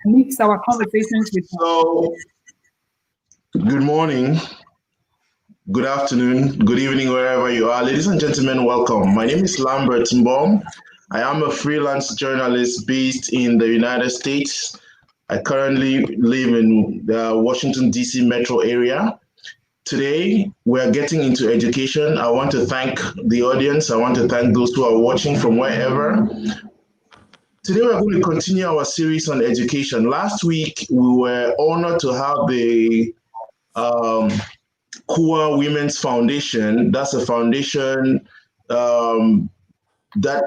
mix our conversations with. So, good morning, good afternoon, good evening, wherever you are. Ladies and gentlemen, welcome. My name is Lambert Mbom. I am a freelance journalist based in the United States. I currently live in the Washington, D.C. metro area. Today, we are getting into education. I want to thank the audience. I want to thank those who are watching from wherever. Today, we're going to continue our series on education. Last week, we were honored to have the Kua Women's Foundation. That's a foundation that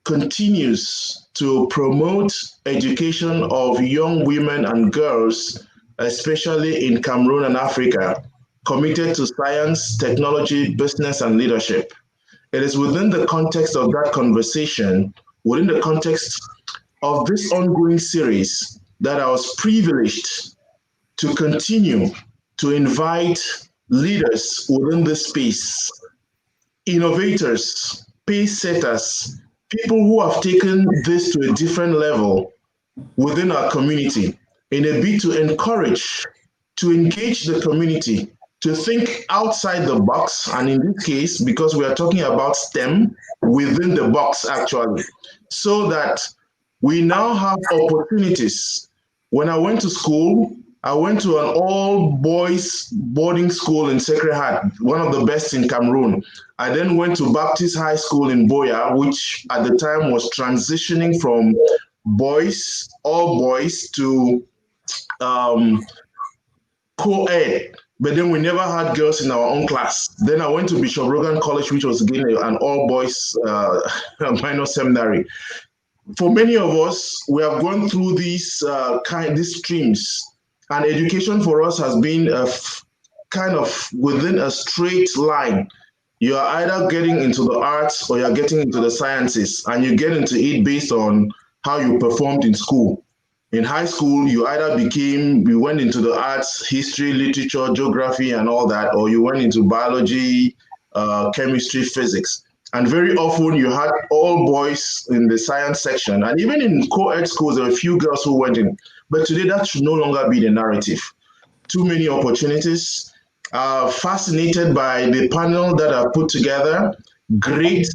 continues to promote education of young women and girls, especially in Cameroon and Africa, committed to science, technology, business, and leadership. It is within the context of that conversation, within the context of this ongoing series, that I was privileged to continue to invite leaders within this space, innovators, pace setters, people who have taken this to a different level within our community in a bid to encourage, to engage the community, to think outside the box. And in this case, because we are talking about STEM, within the box actually, so that we now have opportunities. When I went to school, I went to an all boys boarding school in Sacred Heart, one of the best in Cameroon. I then went to Baptist High School in Boya, which at the time was transitioning from boys, all boys, to co-ed. But then we never had girls in our own class. Then I went to Bishop Rogan College, which was again an all boys minor seminary. For many of us, we have gone through these streams, and education for us has been kind of within a straight line. You are either getting into the arts or you're getting into the sciences, and you get into it based on how you performed in school. In high school, you went into the arts, history, literature, geography, and all that, or you went into biology, chemistry, physics. And very often you had all boys in the science section. And even in co-ed schools, there were a few girls who went in. But today, that should no longer be the narrative. Too many opportunities. Fascinated by the panel that I've put together. Great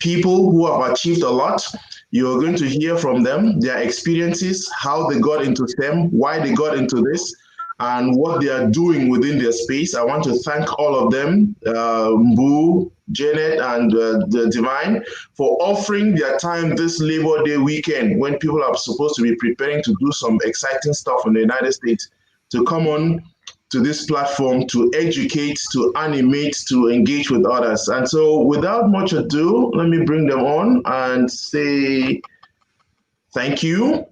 people who have achieved a lot. You're going to hear from them, their experiences, how they got into STEM, why they got into this, and what they are doing within their space. I want to thank all of them, Mbu, Janet, and the Divine, for offering their time this Labor Day weekend when people are supposed to be preparing to do some exciting stuff in the United States, to come on to this platform to educate, to animate, to engage with others. And so without much ado, let me bring them on and say thank you.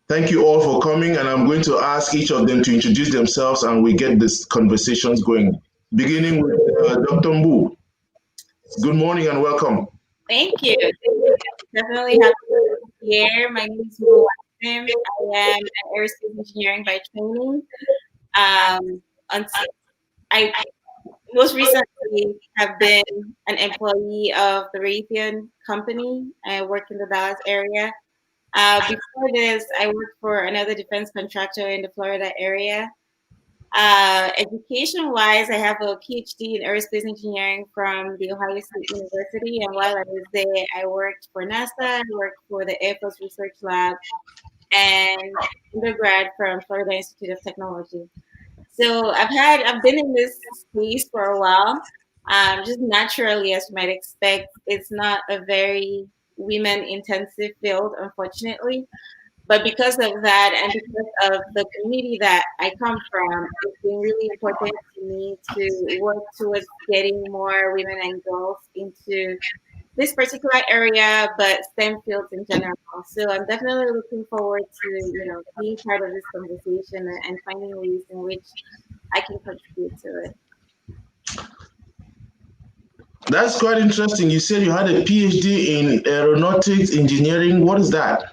Thank you all for coming, and I'm going to ask each of them to introduce themselves and we get these conversations going. Beginning with Dr. Mbu. Good morning and welcome. Thank you. Definitely happy to be here. My name is Mbu Waindim. I am an aerospace engineering by training. I most recently have been an employee of the Raytheon company. I work in the Dallas area. Before this, I worked for another defense contractor in the Florida area. Education-wise, I have a PhD in aerospace engineering from the Ohio State University, and while I was there, I worked for NASA, I worked for the Air Force Research Lab, and undergrad from Florida Institute of Technology. So I've been in this space for a while. Just naturally, as you might expect, it's not a very women-intensive field, unfortunately. But because of that and because of the community that I come from, it's been really important to me to work towards getting more women and girls into this particular area, but STEM fields in general. So I'm definitely looking forward to, being part of this conversation and finding ways in which I can contribute to it. That's quite interesting. You said you had a PhD in aeronautics engineering. What is that?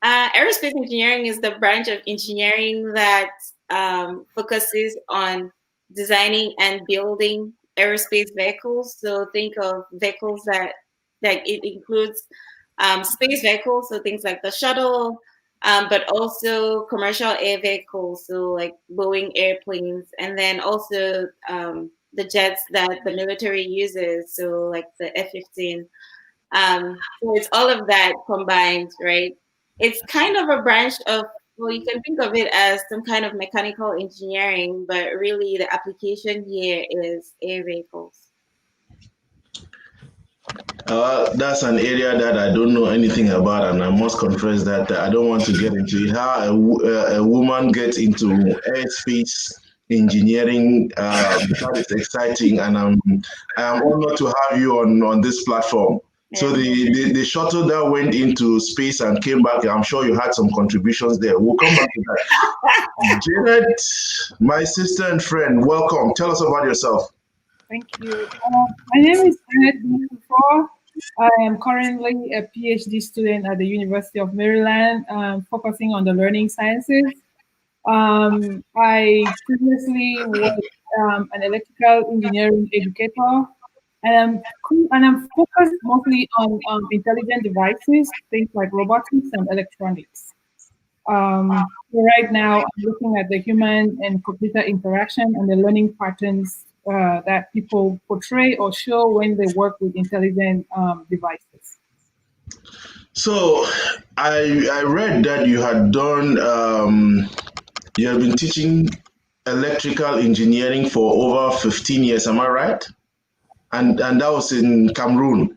Aerospace engineering is the branch of engineering that focuses on designing and building aerospace vehicles. So think of vehicles that it includes space vehicles, so things like the shuttle, but also commercial air vehicles, so like Boeing airplanes, and then also the jets that the military uses, so like the F-15. So it's all of that combined, right? It's kind of a branch of, well, you can think of it as some kind of mechanical engineering, but really the application here is air vehicles. That's an area that I don't know anything about, and I must confess that I don't want to get into it. How a woman gets into aerospace engineering, that is exciting, and I am honored to have you on this platform. So Yeah. the shuttle that went into space and came back, I'm sure you had some contributions there. We'll come back to that. Janet, my sister and friend, welcome. Tell us about yourself. Thank you. My name is Janet. I am currently a PhD student at the University of Maryland, focusing on the learning sciences. I previously was an electrical engineering educator, and I'm focused mostly on intelligent devices, things like robotics and electronics. So right now, I'm looking at the human and computer interaction and the learning patterns that people portray or show when they work with intelligent devices. So I read that you had done you have been teaching electrical engineering for over 15 years, am I right? And that was in Cameroon.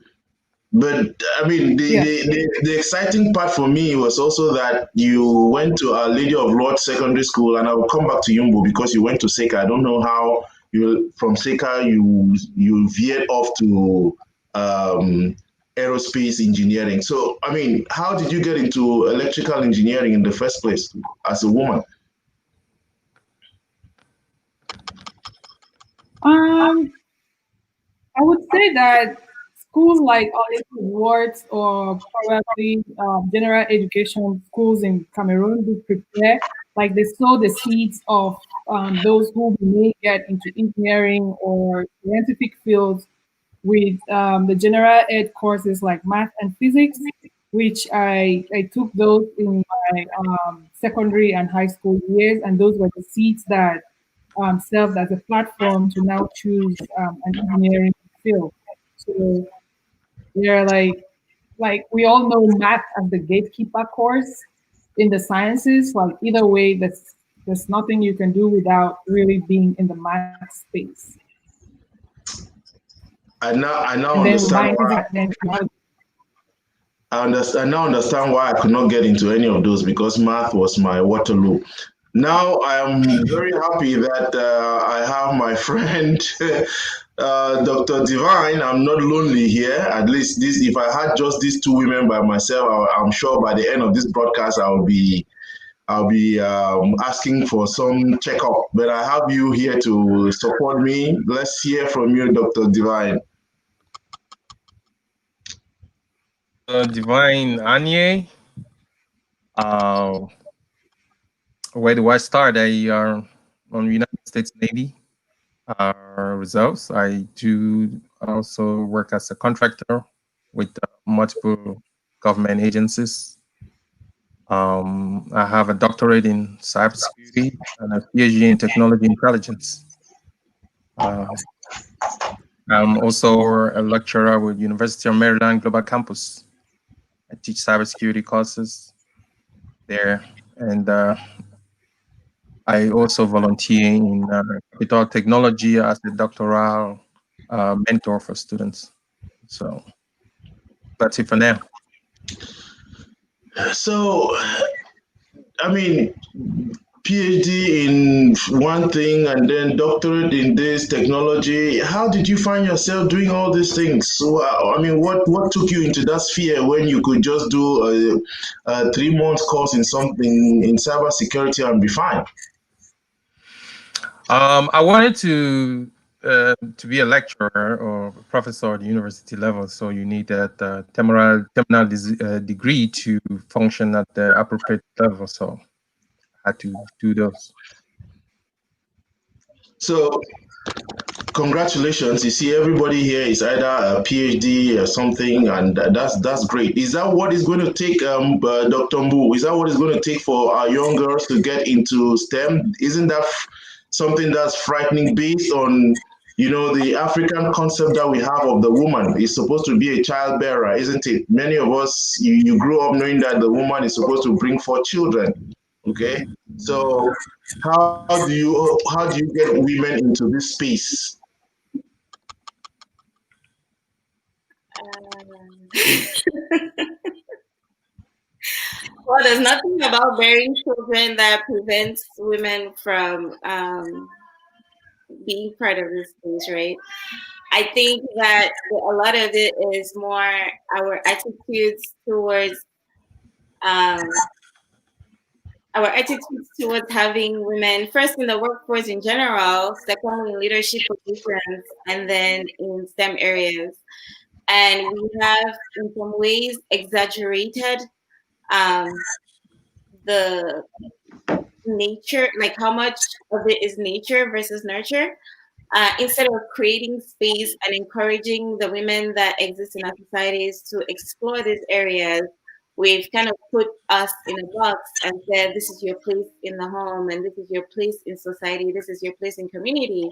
But I mean, Yes. the exciting part for me was also that you went to Our Lady of Lords Secondary School, and I will come back to Yumbo because you went to Seka. I don't know how you from Seka you veered off to um, aerospace engineering. So I mean, how did you get into electrical engineering in the first place as a woman? Um, I would say that schools like Oliver Wards or probably general education schools in Cameroon do prepare, like they sow the seeds of those who may get into engineering or scientific fields with the general ed courses like math and physics, which I took those in my secondary and high school years, and those were the seeds that served as a platform to now choose an engineering field. So they're like we all know math as the gatekeeper course in the sciences. Like either way, there's nothing you can do without really being in the math space. I now And then with understand my why. physics, then you have I now understand why I could not get into any of those because math was my Waterloo. Now I am very happy that I have my friend Dr. Divine. I'm not lonely here. At least this, if I had just these two women by myself, I'm sure by the end of this broadcast I'll be asking for some checkup. But I have you here to support me. Let's hear from you, Dr. Divine. Divine Anye. Uh, where do I start? I on United States Navy reserves. I do also work as a contractor with multiple government agencies. I have a doctorate in cybersecurity and a PhD in technology intelligence. I'm also a lecturer with University of Maryland Global Campus. I teach cybersecurity courses there, and I also volunteer in capital technology as a doctoral mentor for students. So that's it for now. So, I mean, PhD in one thing and then doctorate in this technology. How did you find yourself doing all these things? So, I mean, what took you into that sphere when you could just do a 3 month course in something in cybersecurity and be fine? I wanted to be a lecturer or professor at the university level, so you need that terminal degree to function at the appropriate level. So I had to do those. So, congratulations. You see, everybody here is either a PhD or something, and that's great. Is that what it's going to take, Dr. Mbu? Is that what it's going to take for our young girls to get into STEM? Isn't that something that's frightening based on, the African concept that we have of the woman is supposed to be a child bearer, isn't it? Many of us, you grew up knowing that the woman is supposed to bring forth children. Okay, so how do you get women into this space? Well, there's nothing about bearing children that prevents women from being part of this space, right? I think that a lot of it is more our attitudes towards um, having women first in the workforce in general, secondly in leadership positions, and then in STEM areas. And we have, in some ways, exaggerated um, the nature, like how much of it is nature versus nurture. Instead of creating space and encouraging the women that exist in our societies to explore these areas, we've kind of put us in a box and said, this is your place in the home, and this is your place in society, this is your place in community.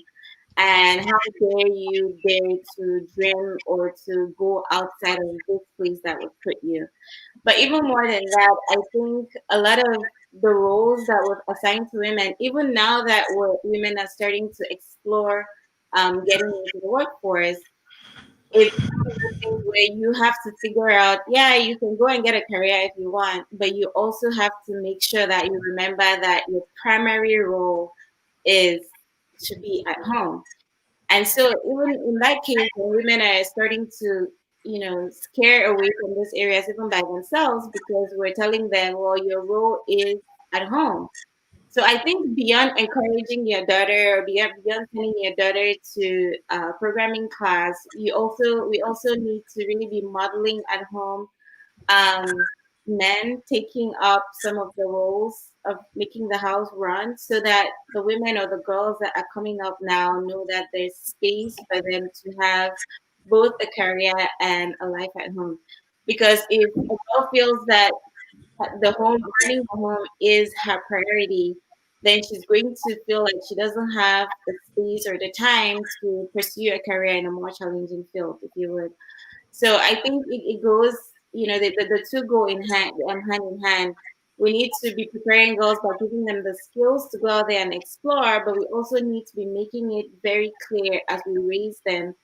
And how dare you dare to dream or to go outside of this place that would put you? But even more than that, I think a lot of the roles that were assigned to women, even now that women are starting to explore getting into the workforce, it's one of the things where you have to figure out, yeah, you can go and get a career if you want, but you also have to make sure that you remember that your primary role is to be at home. And so even in that case, when women are starting to, scare away from those areas even by themselves because we're telling them, well, your role is at home. So I think beyond encouraging your daughter or beyond sending your daughter to programming class, we also need to really be modeling at home um, men taking up some of the roles of making the house run so that the women or the girls that are coming up now know that there's space for them to have both a career and a life at home. Because if a girl feels that running the home is her priority, then she's going to feel like she doesn't have the space or the time to pursue a career in a more challenging field, if you would. So I think it goes, the two go hand in hand. We need to be preparing girls by giving them the skills to go out there and explore, but we also need to be making it very clear as we raise them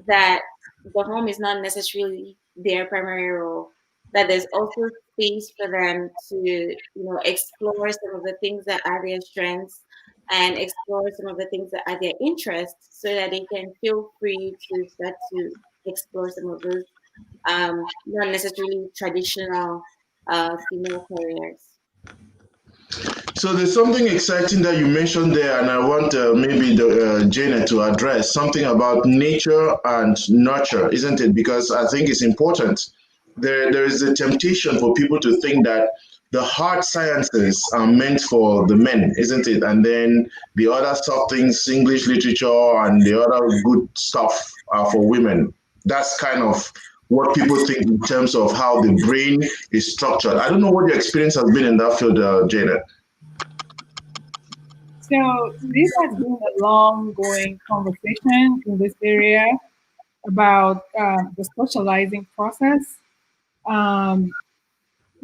that the home is not necessarily their primary role, that there's also space for them to, explore some of the things that are their strengths and explore some of the things that are their interests so that they can feel free to start to explore some of those not necessarily traditional female careers. So there's something exciting that you mentioned there, and I want maybe Janet to address something about nature and nurture, isn't it? Because I think it's important. There is a temptation for people to think that the hard sciences are meant for the men, isn't it? And then the other soft things, English literature and the other good stuff are for women. That's kind of what people think in terms of how the brain is structured. I don't know what your experience has been in that field, Janet. So this has been a long going conversation in this area about the socializing process. Um,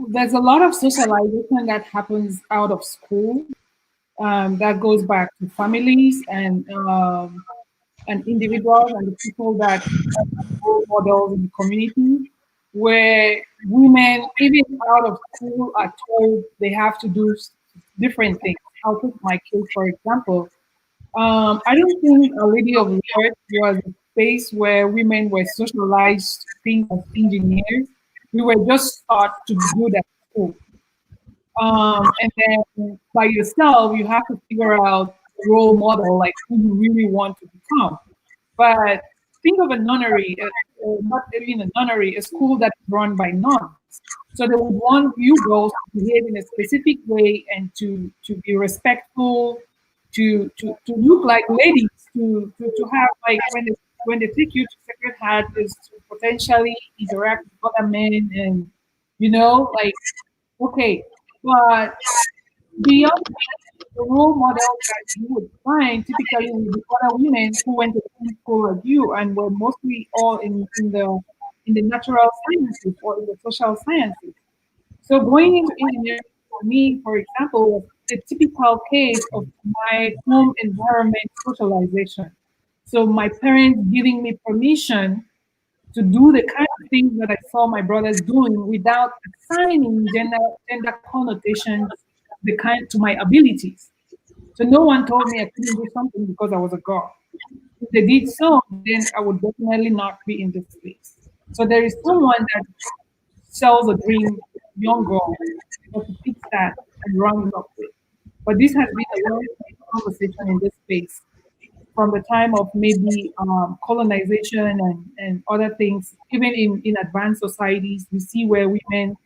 there's a lot of socialization that happens out of school that goes back to families and individuals and the people that are role models in the community, where women, even out of school, are told they have to do different things. I'll take my case for example. I don't think A Lady of Lyric was a space where women were socialized to think as engineers. We were just taught to be good at school. And then by yourself, you have to figure out a role model, like who you really want to become. But think of a nunnery, not even a nunnery, a school that's run by nuns. So they would want you girls to behave in a specific way and to be respectful, to look like ladies. to have like when they take you to Sacred Heart is to potentially interact with other men and like okay, but beyond the role models that you would find typically with the other women who went to the same school as you and were mostly all in the natural sciences or in the social sciences. So going into engineering for me, for example, was the typical case of my home environment socialization. So my parents giving me permission to do the kind of things that I saw my brothers doing without assigning gender connotations the kind to my abilities. So no one told me I couldn't do something because I was a girl. If they did so, then I would definitely not be in this space. So there is someone that sells a dream, young girl, or to fix that and run it up with. But this has been a long conversation in this space from the time of maybe colonization and other things. Even in advanced societies, we see where women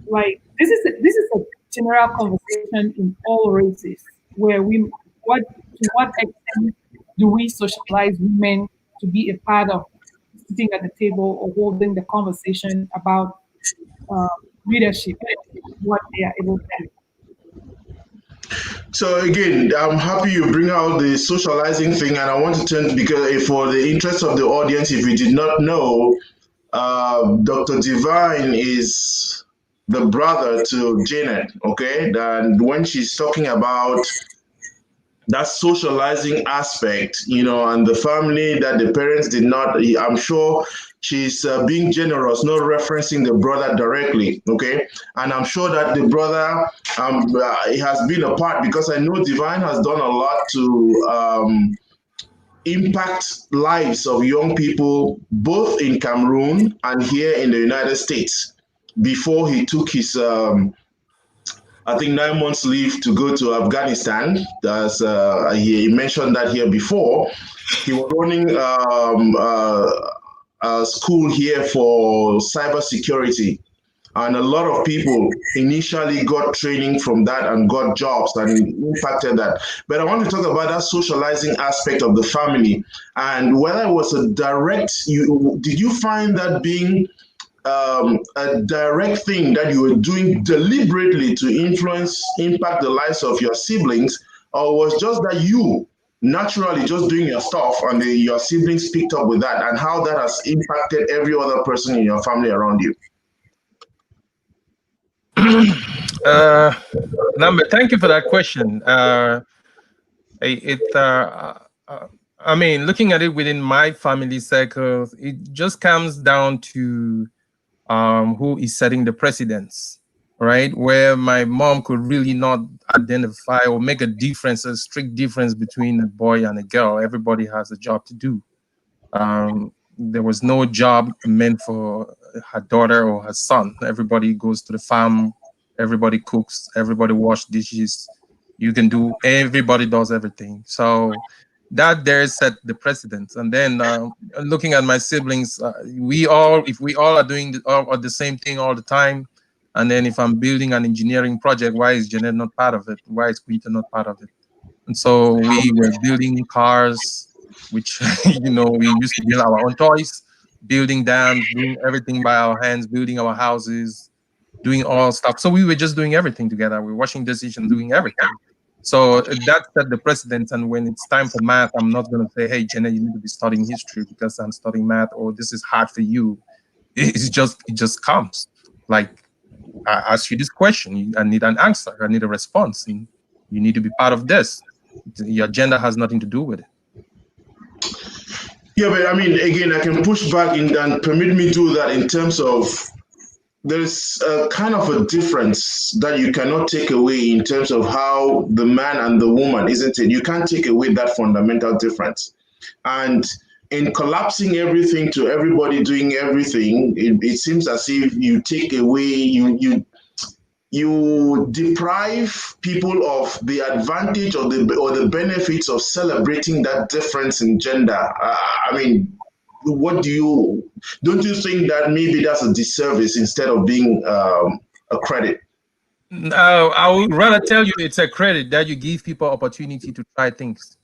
like this is a general conversation in all races where we what to what extent do we socialize women to be a part of sitting at the table or holding the conversation about uh, leadership, what they are able to do. So again, I'm happy you bring out the socializing thing, and I want to turn because for the interest of the audience, if you did not know, Dr. Divine is the brother to Janet. Okay, and when she's talking about that socializing aspect, and the family that the parents did not, I'm sure she's being generous, not referencing the brother directly, okay? And I'm sure that the brother has been a part because I know Divine has done a lot to impact lives of young people, both in Cameroon and here in the United States, before he took his I think 9 months leave to go to Afghanistan. As he mentioned that here before, he was running a school here for cybersecurity, and a lot of people initially got training from that and got jobs and impacted that. But I want to talk about that socializing aspect of the family and whether it was a direct. Did you find that being a direct thing that you were doing deliberately to impact the lives of your siblings, or was just that you naturally just doing your stuff and your siblings picked up with that, and how that has impacted every other person in your family around you? Number, thank you for that question. It I mean, looking at it within my family circles, it just comes down to who is setting the precedents, right? Where my mom could really not identify or make a difference, a strict difference between a boy and a girl. Everybody has a job to do. There was no job meant for her daughter or her son. Everybody goes to the farm, everybody cooks, everybody wash dishes. You can do, everybody does everything. So that there set the precedence. And then looking at my siblings, if we all are doing the same thing all the time, and then if I'm building an engineering project, why is Janet not part of it? Why is Quinta not part of it? And so we were building cars, which we used to build our own toys, building dams, doing everything by our hands, building our houses, doing all stuff. So we were just doing everything together. We were washing dishes and doing everything. So that set the precedent. And when it's time for math, I'm not going to say, hey, Jenna, you need to be studying history because I'm studying math, or this is hard for you. It just comes. Like, I ask you this question, I need an answer, I need a response, and you need to be part of this. Your gender has nothing to do with it. Yeah, but I mean, again, I can push back and permit me to do that in terms of there's a kind of a difference that you cannot take away in terms of how the man and the woman, isn't it? You can't take away that fundamental difference. And in collapsing everything to everybody doing everything, it seems as if you take away, you deprive people of the advantage or the benefits of celebrating that difference in gender. I mean, don't you think that maybe that's a disservice instead of being a credit? No, I would rather tell you it's a credit that you give people opportunity to try things.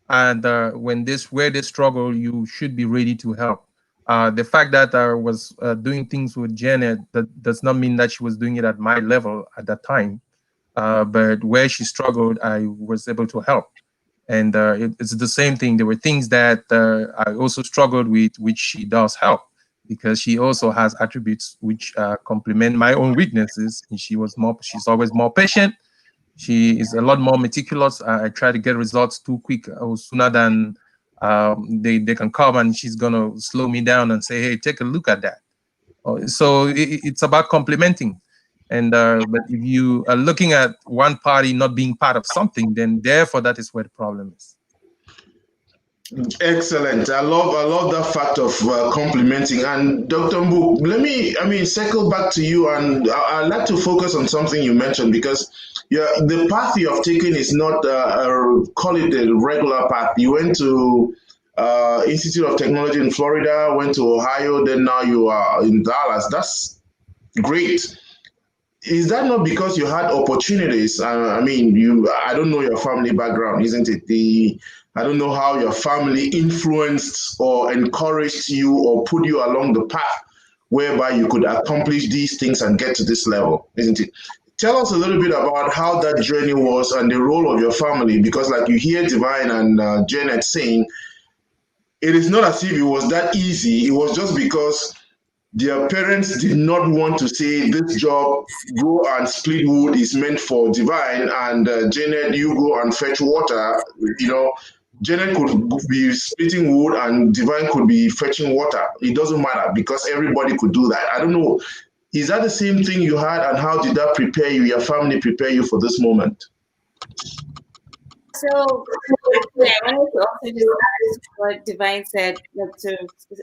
and when where they struggle, you should be ready to help. The fact that I was doing things with Janet, that does not mean that she was doing it at my level at that time. But where she struggled, I was able to help. And it's the same thing. There were things that I also struggled with, which she does help, because she also has attributes which complement my own weaknesses. And she's always more patient. She is a lot more meticulous. I try to get results too quick or sooner than they can come, and she's gonna slow me down and say, "Hey, take a look at that." So it's about complementing. And but if you are looking at one party not being part of something, then therefore that is where the problem is. Excellent. I love that fact of complimenting. And Dr. Mbu, circle back to you, and I'd like to focus on something you mentioned, because the path you have taken is not call it a regular path. You went to Institute of Technology in Florida, went to Ohio, then now you are in Dallas. That's great. Is that not because you had opportunities? I don't know your family background, isn't it? I don't know how your family influenced or encouraged you or put you along the path whereby you could accomplish these things and get to this level, isn't it? Tell us a little bit about how that journey was and the role of your family, because like you hear Divine and Janet saying, it is not as if it was that easy. It was just because their parents did not want to say, this job, go and split wood, is meant for Divine, and Janet, you go and fetch water. Janet could be splitting wood and Divine could be fetching water. It doesn't matter, because everybody could do that. I don't know. Is that the same thing you had, and how did that prepare you, your family prepare you for this moment? So yeah, I wanted to also just add what Divine said, like to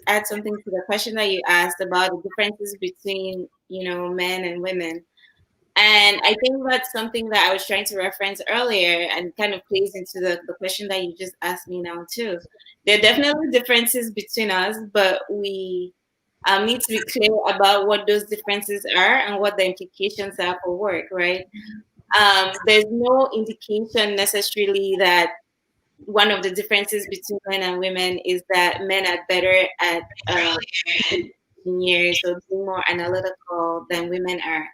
add something to the question that you asked about the differences between, men and women. And I think that's something that I was trying to reference earlier and kind of plays into the question that you just asked me now too. There are definitely differences between us, but we need to be clear about what those differences are and what the implications are for work, right? There's no indication necessarily that one of the differences between men and women is that men are better at engineers or being more analytical than women are.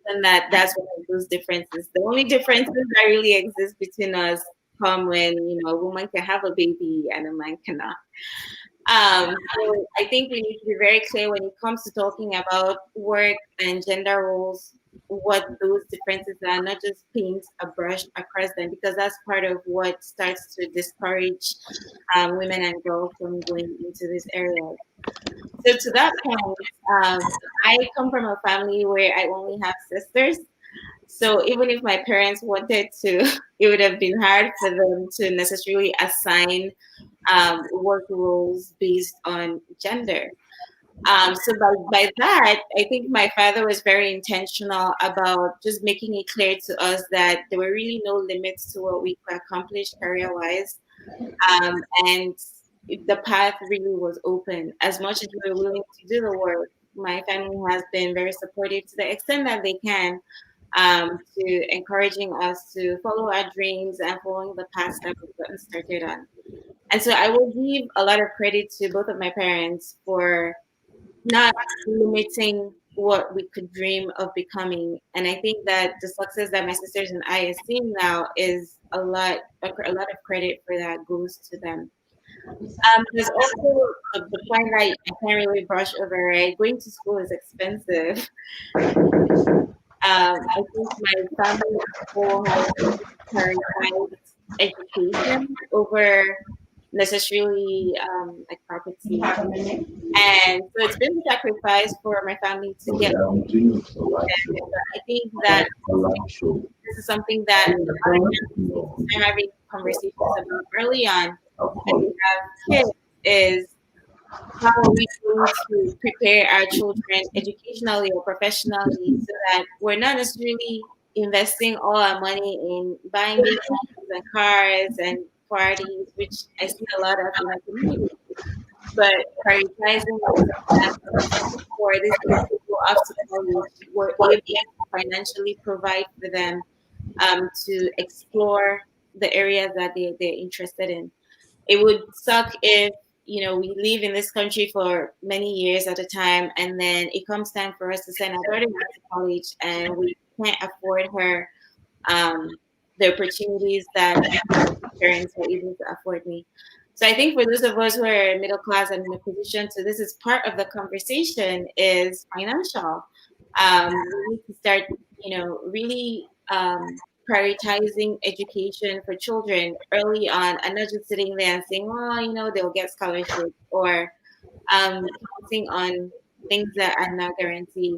And that's one of those differences. The only differences that really exist between us come when a woman can have a baby and a man cannot. So I think we need to be very clear when it comes to talking about work and gender roles, what those differences are, not just paint a brush across them, because that's part of what starts to discourage women and girls from going into this area. So to that point, I come from a family where I only have sisters. So even if my parents wanted to, it would have been hard for them to necessarily assign work roles based on gender. So by that, I think my father was very intentional about just making it clear to us that there were really no limits to what we could accomplish career-wise. And the path really was open. As much as we were willing to do the work, my family has been very supportive to the extent that they can, to encouraging us to follow our dreams and following the path that we've gotten started on. And so I will give a lot of credit to both of my parents for not limiting what we could dream of becoming. And I think that the success that my sisters and I are seeing now is a lot of credit for that goes to them. There's also the point that I can't really brush over, right? Going to school is expensive. I think my family as a whole has prioritized education over necessarily like property. And so it's been a sacrifice for my family to get. I think that this is something that I'm having conversations about early on when we have kids is how are we going to prepare our children educationally or professionally so that we're not necessarily investing all our money in buying big houses and cars and parties, which I see a lot of in our community, but prioritizing for these kids to go off to college, we're able to financially provide for them to explore the areas that they're interested in. It would suck if, we live in this country for many years at a time, and then it comes time for us to send our daughter back to college, and we can't afford her the opportunities that parents are able to afford me. So I think for those of us who are middle class and in a position to, this is part of the conversation, is financial. We need to start, really prioritizing education for children early on, and not just sitting there and saying, well, they'll get scholarships, or counting on things that are not guaranteed.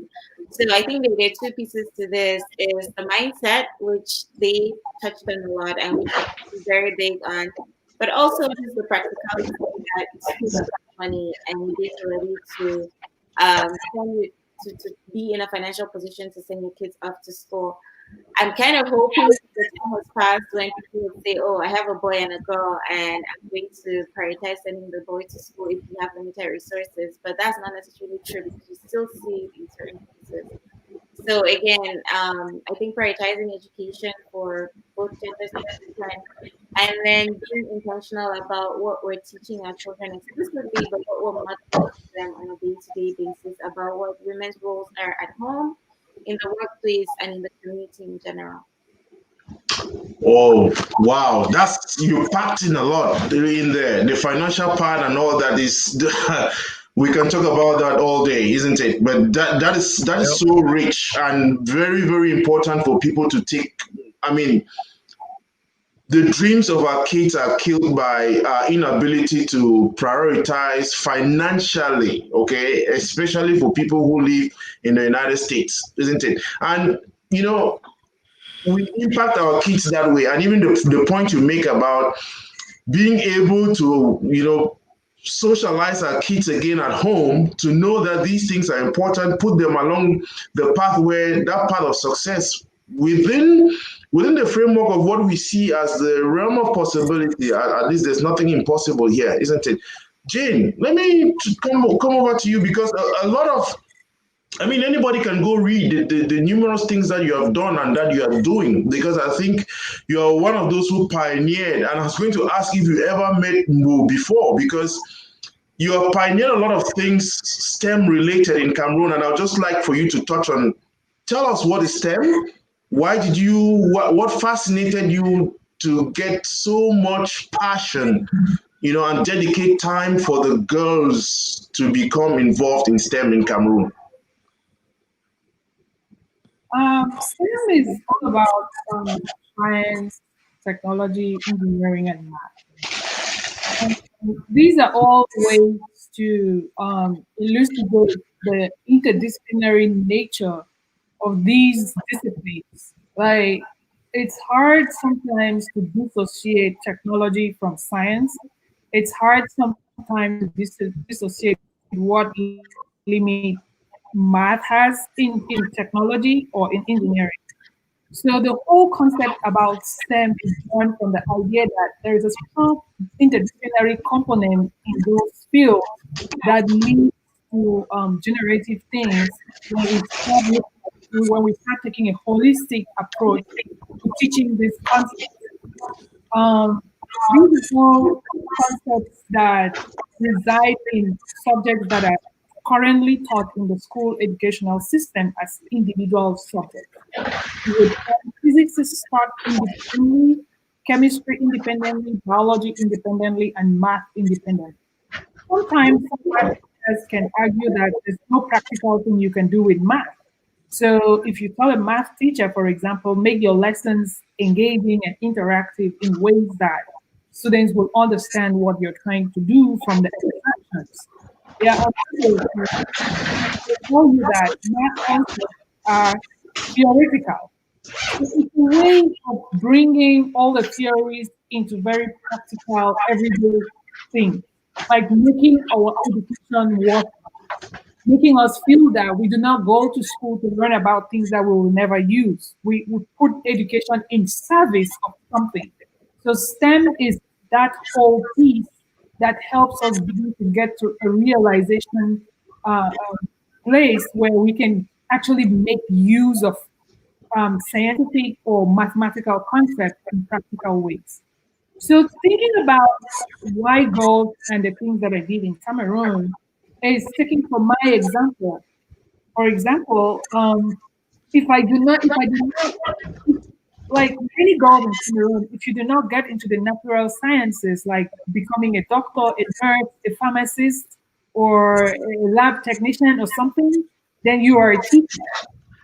So I think that there are two pieces to this: is the mindset, which they touched on a lot, and which is very big on, but also just the practicality that schools cost money, and being ready to send you to be in a financial position to send your kids off to school. I'm kind of hoping the time has passed when people would say, "Oh, I have a boy and a girl, and I'm going to prioritize sending the boy to school if you have limited resources." But that's not necessarily true, because you still see it in certain cases. So again, I think prioritizing education for both genders is important, and then being intentional about what we're teaching our children explicitly, but what we're modeling to them on a day-to-day basis about what women's roles are at home, in the workplace, and in the community in general. Oh, wow. That's, you packed in a lot in there. The financial part and all that is, we can talk about that all day, isn't it? But that is Yep. so rich and very, very important for people to take. I mean, the dreams of our kids are killed by our inability to prioritize financially, okay, especially for people who live in the United States, isn't it? And you know, we impact our kids that way. And even the point you make about being able to, socialize our kids again at home, to know that these things are important, put them along the path where that part of success within within the framework of what we see as the realm of possibility. At least there's nothing impossible here, isn't it? Jane, let me come over to you, because a lot of, I mean, anybody can go read the numerous things that you have done and that you are doing, because I think you're one of those who pioneered. And I was going to ask if you ever met Mbu before, because you have pioneered a lot of things STEM related in Cameroon. And I'd just like for you to touch on, tell us what is STEM, why did you, what fascinated you to get so much passion, and dedicate time for the girls to become involved in STEM in Cameroon. STEM is all about science, technology, engineering, and math. And these are all ways to elucidate the interdisciplinary nature of these disciplines. Like, it's hard sometimes to dissociate technology from science. It's hard sometimes to dissociate what limit math has in technology or in engineering. So the whole concept about STEM is born from the idea that there is a strong interdisciplinary component in those fields that leads to generative things when we start taking a holistic approach to teaching these concepts. Um, these are all concepts that reside in subjects that are currently taught in the school educational system as individual subjects. With physics is taught independently, chemistry independently, biology independently, and math independently. Sometimes some math teachers can argue that there's no practical thing you can do with math. So if you tell a math teacher, for example, make your lessons engaging and interactive in ways that students will understand what you're trying to do from the interactions. Yeah, also they tell you that math concepts are theoretical. So it's a way of bringing all the theories into very practical, everyday things, like making our education work, making us feel that we do not go to school to learn about things that we will never use. We put education in service of something. So STEM is that whole piece that helps us begin to get to a realization place where we can actually make use of scientific or mathematical concepts in practical ways. So thinking about why goals and the things that I did in Cameroon is taking from my example. For example, if I do not, like many girls in Cameroon, if you do not get into the natural sciences, like becoming a doctor, a nurse, a pharmacist, or a lab technician or something, then you are a teacher.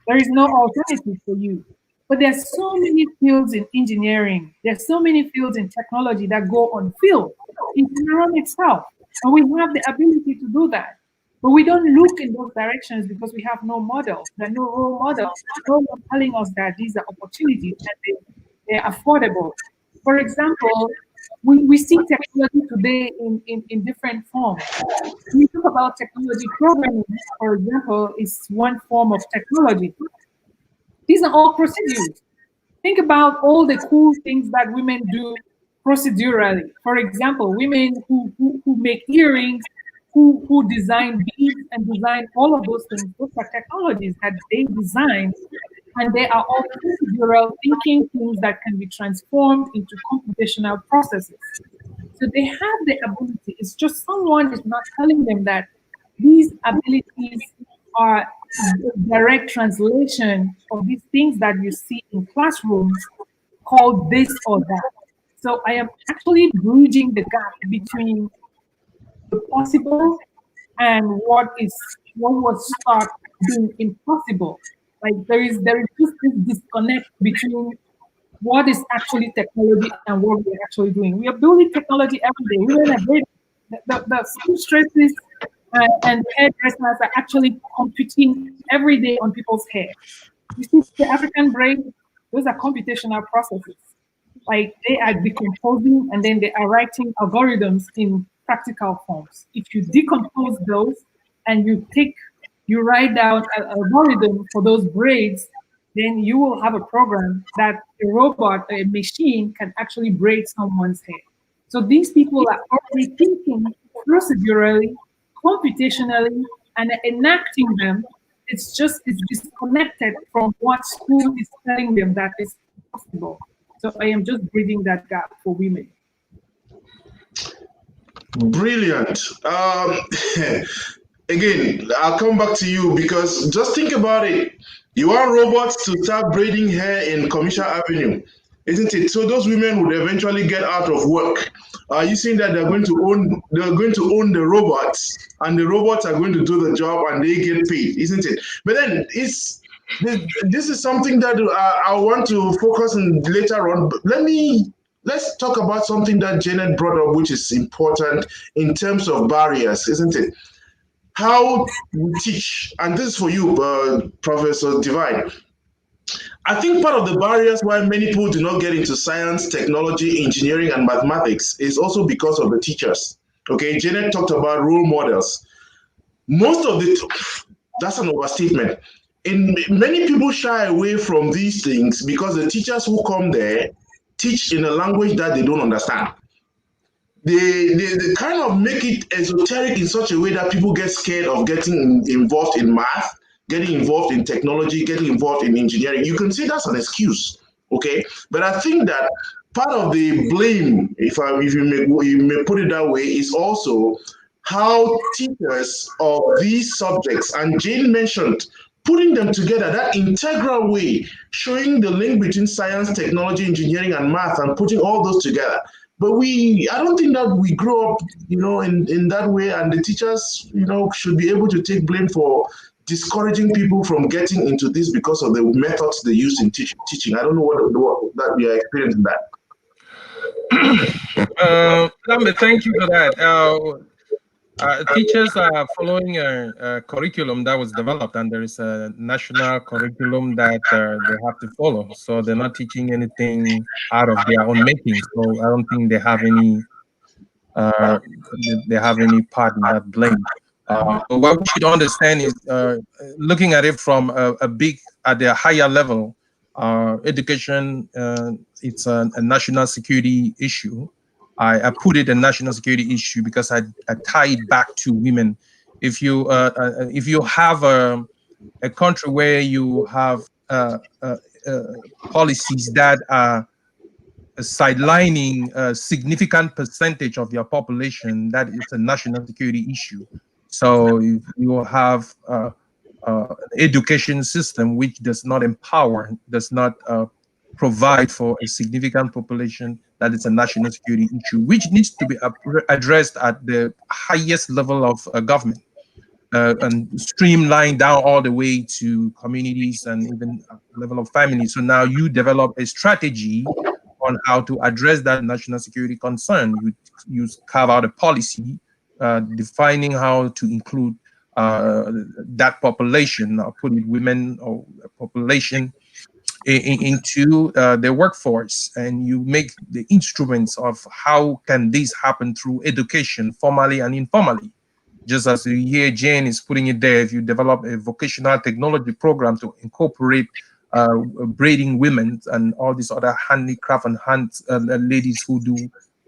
There is no alternative for you. But there's so many fields in engineering. There's so many fields in technology that go unfilled in Cameroon itself. And we have the ability to do that. But we don't look in those directions because we have no models. There are no role models. There's no one telling us that these are opportunities and they're affordable. For example, we see technology today in different forms. We talk about technology programming, for example, is one form of technology. These are all procedures. Think about all the cool things that women do procedurally. For example, women who make earrings, who design beads and design all of those things. Those are technologies that they design, and they are all procedural thinking things that can be transformed into computational processes. So they have the ability. It's just someone is not telling them that these abilities are the direct translation of these things that you see in classrooms called this or that. So I am actually bridging the gap between the possible and what was thought being impossible. Like there is just this disconnect between what is actually technology and what we're actually doing. We are building technology every day. We are great. The seamstresses and the hairdressers are actually computing every day on people's hair. You see the African brain, those are computational processes. Like they are decomposing and then they are writing algorithms in practical forms. If you decompose those and you write down an algorithm for those braids, then you will have a program that a robot, a machine can actually braid someone's hair. So these people are already thinking procedurally, computationally, and enacting them. It's disconnected from what school is telling them that is possible. So I am just bridging that gap for women. Brilliant. Again, I'll come back to you because just think about it. You want robots to start braiding hair in Commercial Avenue, isn't it? So those women would eventually get out of work. Are you saying that they're going to own the robots, and the robots are going to do the job and they get paid, isn't it? But then this is something that I want to focus on later on. But let's talk about something that Janet brought up, which is important in terms of barriers, isn't it? How we teach, and this is for you, Professor Divine. I think part of the barriers why many people do not get into science, technology, engineering, and mathematics is also because of the teachers. Okay, Janet talked about role models. Most of that's an overstatement. In many people shy away from these things because the teachers who come there teach in a language that they don't understand. They kind of make it esoteric in such a way that people get scared of getting involved in math, getting involved in technology, getting involved in engineering. You can see that's an excuse, okay? But I think that part of the blame, if you may put it that way, is also how teachers of these subjects, and Jane mentioned putting them together, that integral way, showing the link between science, technology, engineering, and math, and putting all those together. But I don't think that we grow up, in that way, and the teachers, should be able to take blame for discouraging people from getting into this because of the methods they use in teaching. I don't know what that we are experiencing that. Thank you for that. Teachers are following a curriculum that was developed, and there is a national curriculum that they have to follow. So they're not teaching anything out of their own making. So I don't think they have any part in that blame. But what we should understand is, looking at it from at the higher level, education, it's a national security issue. I put it a national security issue because I tie it back to women. If you have a country where you have policies that are sidelining a significant percentage of your population, that is a national security issue. So if you have education system which does not empower, does not provide for a significant population, that is a national security issue, which needs to be addressed at the highest level of government. And streamline down all the way to communities and even level of family. So now you develop a strategy on how to address that national security concern. You carve out a policy defining how to include that population, or put it women or population into the workforce, and you make the instruments of how can this happen through education, formally and informally. Just as you hear Jane is putting it there, if you develop a vocational technology program to incorporate braiding women and all these other handicraft and ladies who do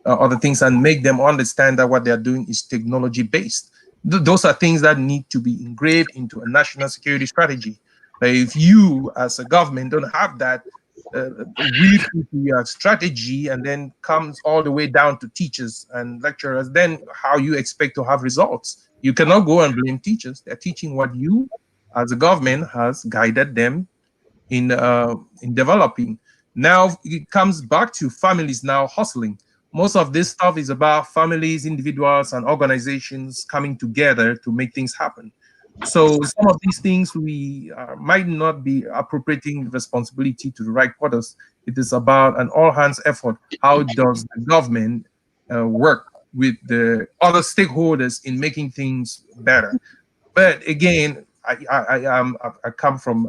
other things, and make them understand that what they're doing is technology based. Those are things that need to be engraved into a national security strategy. But if you, as a government, don't have that weave into your strategy, and then comes all the way down to teachers and lecturers, then how you expect to have results? You cannot go and blame teachers. They're teaching what you, as a government, has guided them in developing. Now it comes back to families now hustling. Most of this stuff is about families, individuals, and organizations coming together to make things happen. So some of these things we might not be appropriating responsibility to the right quarters. It is about an all-hands effort. How does the government work with the other stakeholders in making things better? But again, I come from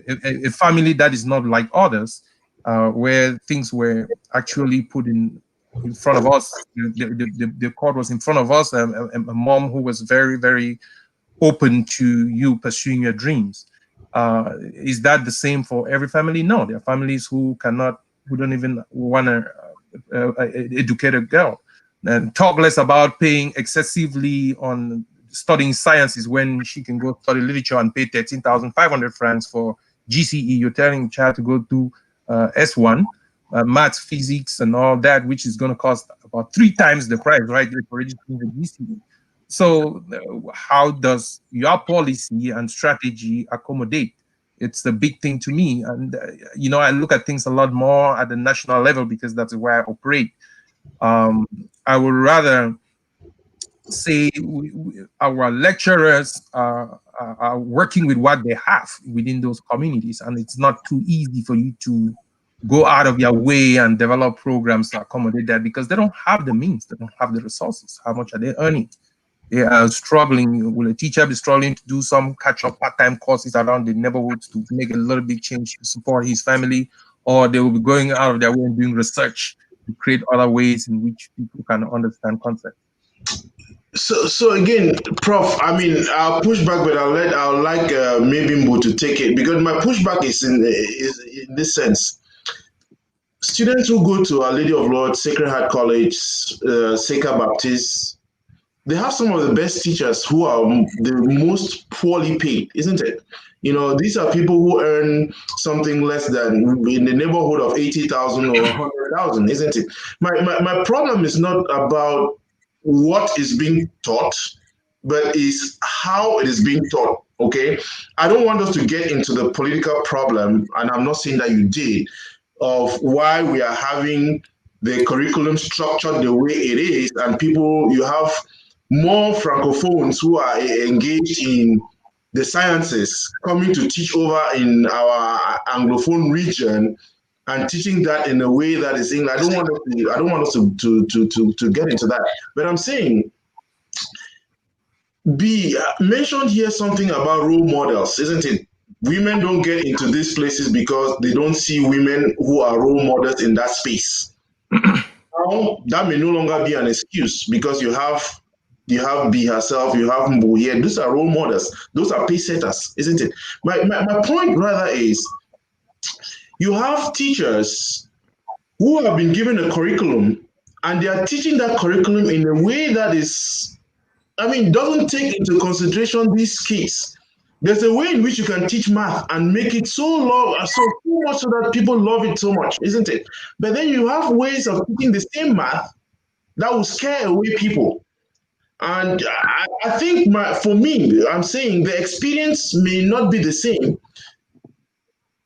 a family that is not like others, where things were actually put in front of us. The court was in front of us. A mom who was very, very open to you pursuing your dreams. Is that the same for every family? No, there are families who don't even want to educate a girl. And talk less about paying excessively on studying sciences when she can go study literature and pay 13,500 francs for GCE. You're telling the child to go do S1, maths, physics, and all that, which is going to cost about 3 times the price, right, for registering the GCE. So how does your policy and strategy accommodate? It's the big thing to me. And, I look at things a lot more at the national level because that's where I operate. I would rather say our lecturers are working with what they have within those communities, and it's not too easy for you to go out of your way and develop programs to accommodate that, because they don't have the means, they don't have the resources. How much are they earning? They are struggling. Will a teacher be struggling to do some catch-up part-time courses around the neighborhoods to make a little bit change to support his family, or they will be going out of their way and doing research to create other ways in which people can understand concepts? So again, Prof. I mean, I'll push back, but I'll like maybe Mbu to take it, because my pushback is in this sense. Students who go to Our Lady of Lords, Sacred Heart College, Seca Baptist, they have some of the best teachers who are the most poorly paid, isn't it? These are people who earn something less than in the neighborhood of 80,000 or 100,000, isn't it? My problem is not about what is being taught, but is how it is being taught. Okay, I don't want us to get into the political problem, and I'm not saying that you did, of why we are having the curriculum structured the way it is, and you have more francophones who are engaged in the sciences coming to teach over in our anglophone region, and teaching that in a way that is English. I don't want us to get into that. But I'm saying, B mentioned here something about role models, isn't it? Women don't get into these places because they don't see women who are role models in that space. Now, that may no longer be an excuse, because you have Bih herself, you have Mbu here. Those are role models. Those are pace setters, isn't it? My point rather is, you have teachers who have been given a curriculum, and they are teaching that curriculum in a way that doesn't take into consideration these kids. There's a way in which you can teach math and make it so much so that people love it so much, isn't it? But then you have ways of teaching the same math that will scare away people. And I think for me, I'm saying the experience may not be the same.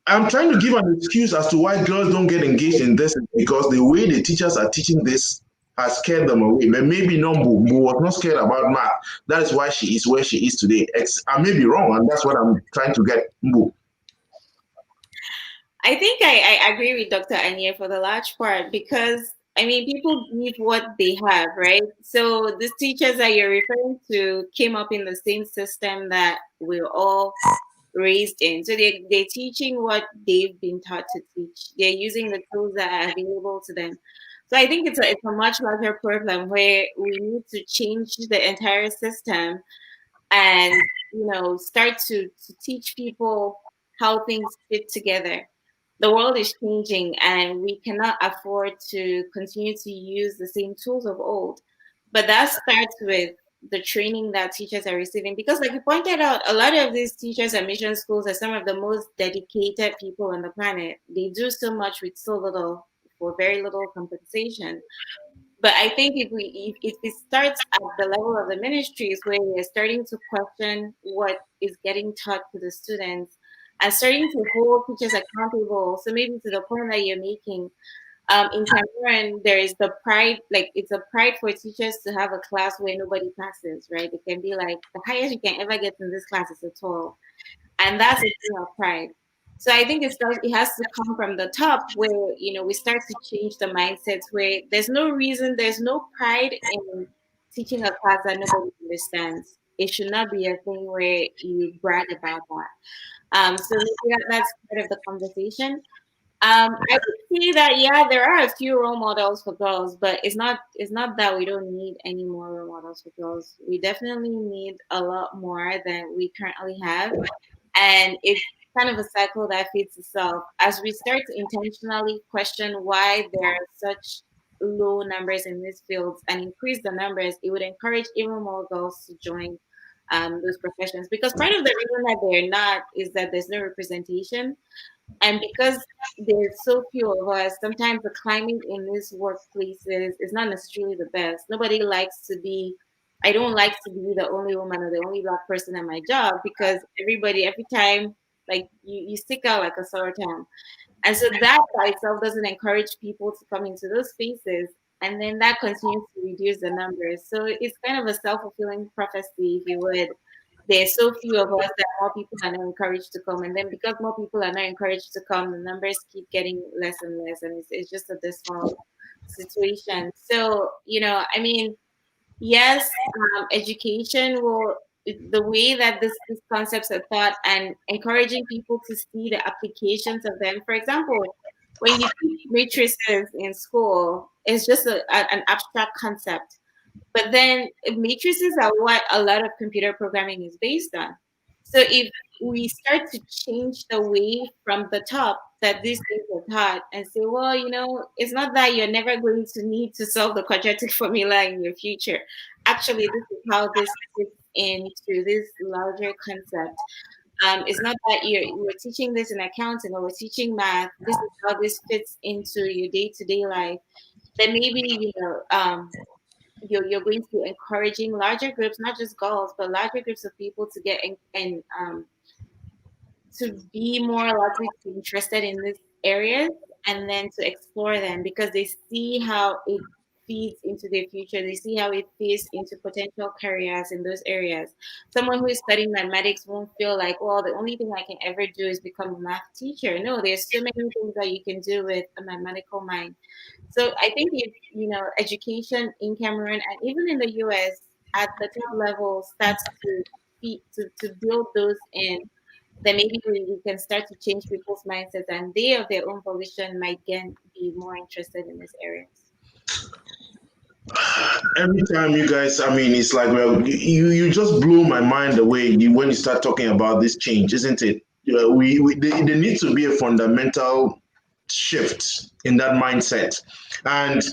I'm trying to give an excuse as to why girls don't get engaged in this because the way the teachers are teaching this has scared them away. But maybe no, Mbu was not scared about math. That is why she is where she is today. I may be wrong, and that's what I'm trying to get, Mbu. I think I agree with Dr. Anye for the large part because I mean people give what they have, right? So these teachers that you're referring to came up in the same system that we're all raised in. So they're teaching what they've been taught to teach. They're using the tools that are available to them. So I think it's a much larger problem where we need to change the entire system and start to teach people how things fit together. The world is changing and we cannot afford to continue to use the same tools of old. But that starts with the training that teachers are receiving because like you pointed out, a lot of these teachers at mission schools are some of the most dedicated people on the planet. They do so much with so little for very little compensation. But I think if it starts at the level of the ministries where we're starting to question what is getting taught to the students and starting to hold teachers accountable. So maybe to the point that you're making, in Cameroon, there is the pride, like it's a pride for teachers to have a class where nobody passes, right? It can be like the highest you can ever get in this class is a 12, and that's a thing of pride. So I think it has to come from the top where we start to change the mindsets where there's no pride in teaching a class that nobody understands. It should not be a thing where you brag about that. So maybe that's part of the conversation. I would say that yeah, there are a few role models for girls, but it's not that we don't need any more role models for girls. We definitely need a lot more than we currently have, and it's kind of a cycle that feeds itself. As we start to intentionally question why there are such low numbers in these fields and increase the numbers, it would encourage even more girls to join those professions. Because part of the reason that they're not is that there's no representation, and because there's so few of us, sometimes the climate in these workplaces is not necessarily the best. Nobody likes to be, I don't like to be the only woman or the only black person at my job because every time, like you stick out like a sore thumb. And so that by itself doesn't encourage people to come into those spaces. And then that continues to reduce the numbers. So it's kind of a self fulfilling prophecy, if you would. There's so few of us that more people are not encouraged to come. And then because more people are not encouraged to come, the numbers keep getting less and less. And it's just a dismal situation. So, I mean, yes, education will, the way that these concepts are taught and encouraging people to see the applications of them. For example, when you teach matrices in school, it's just an abstract concept. But then matrices are what a lot of computer programming is based on. So if we start to change the way from the top that these things are taught and say, well, it's not that you're never going to need to solve the quadratic formula in your future. Actually, this is how this fits into this larger concept. It's not that you're teaching this in accounting or we're teaching math. This is how this fits into your day-to-day life. Then maybe, you're going to be encouraging larger groups, not just girls, but larger groups of people to get to be more likely to be interested in these areas and then to explore them because they see how it feeds into their future. They see how it feeds into potential careers in those areas. Someone who is studying mathematics won't feel like, well, the only thing I can ever do is become a math teacher. No, there's so many things that you can do with a mathematical mind. So I think if education in Cameroon and even in the US at the top level starts to build those in, then maybe we can start to change people's mindsets and they of their own volition might again be more interested in these areas. Every time you guys, I mean, it's like, well, you just blow my mind away when you start talking about this change, isn't it? There needs to be a fundamental shift in that mindset. And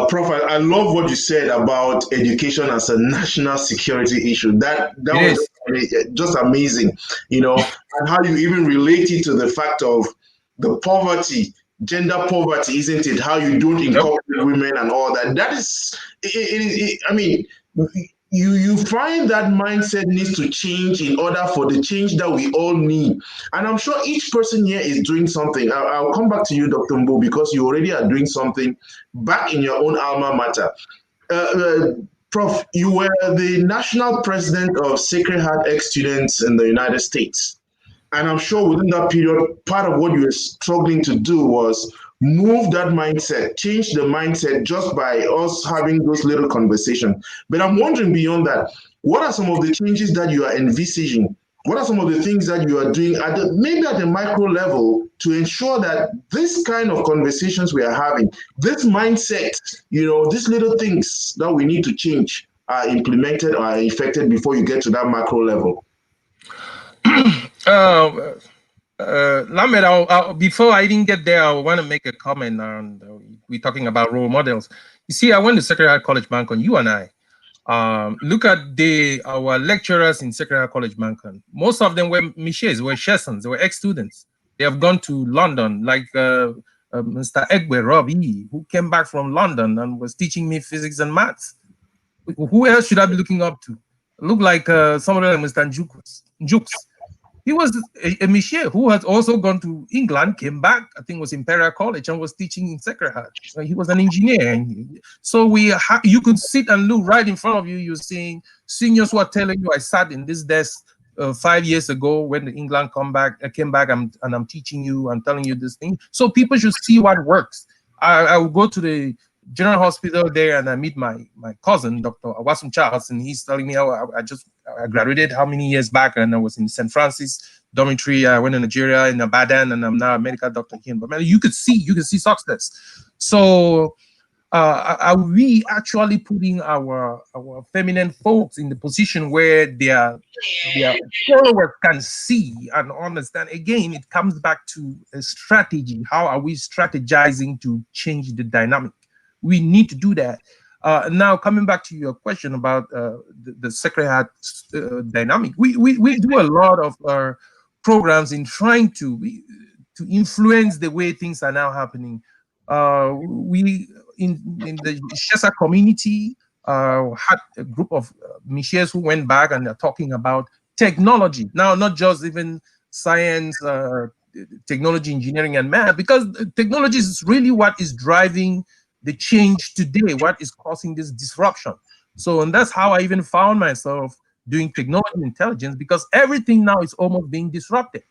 Prof, I love what you said about education as a national security issue. That It was is. just amazing, and how you even relate it to the fact of the poverty, gender poverty, isn't it? How you don't Yep. incorporate women and all that. That is, I mean, you find that mindset needs to change in order for the change that we all need. And I'm sure each person here is doing something. I'll come back to you, Dr. Mbu, because you already are doing something back in your own alma mater. Uh, uh, Prof, you were the national president of Sacred Heart ex students in the United States. And I'm sure within that period, part of what you were struggling to do was move that mindset, change the mindset just by us having those little conversations. But I'm wondering beyond that, what are some of the changes that you are envisaging? What are some of the things that you are doing maybe at the micro level to ensure that this kind of conversations we are having, this mindset, these little things that we need to change are implemented or are effected before you get to that macro level? Lamed, before I even get there, I want to make a comment on we're talking about role models. You see, I went to Sacred Heart College Bankon, you and I. Look at our lecturers in Sacred Heart College Bankon. Most of them were Michels, were Chessons, they were ex-students. They have gone to London, like Mr. Egbe Robbie, who came back from London and was teaching me physics and maths. Who else should I be looking up to? Look like somebody like Mr. Njukes. He was a Michel who has also gone to England, came back, I think it was Imperial College, and was teaching in Sacred Heart. He was an engineer. So you could sit and look right in front of you. You're seeing seniors who are telling you, I sat in this desk 5 years ago when the England came back, and I'm teaching you, I'm telling you this thing. So people should see what works. I will go to the General Hospital there and I meet my cousin, Dr. Awasum Charles, and he's telling me, I graduated how many years back, and I was in St. Francis dormitory. I went to Nigeria in Ibadan, and I'm now a medical doctor here. But man, you could see success. So are we actually putting our feminine folks in the position where their followers can see and understand? Again, it comes back to a strategy. How are we strategizing to change the dynamic? We need to do that. Now, coming back to your question about the Sacred Heart dynamic, we do a lot of programs in trying to influence the way things are now happening. We in the Shesa community had a group of Michels who went back and they're talking about technology now, not just even science, technology, engineering, and math, because technology is really what is driving the change today, what is causing this disruption. So, and that's how I even found myself doing technology intelligence, because everything now is almost being disrupted.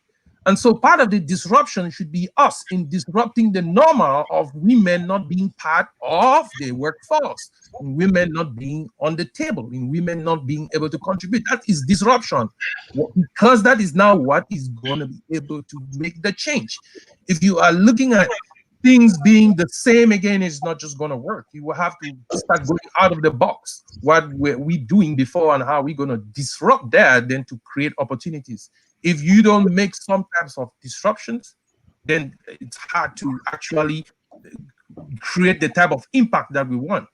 And so part of the disruption should be us in disrupting the normal of women not being part of the workforce, in women not being on the table, in women not being able to contribute. That is disruption, because that is now what is going to be able to make the change. If you are looking at things being the same again, is not just going to work. You will have to start going out of the box. What were we doing before and how are we going to disrupt that then to create opportunities? If you don't make some types of disruptions, then it's hard to actually create the type of impact that we want.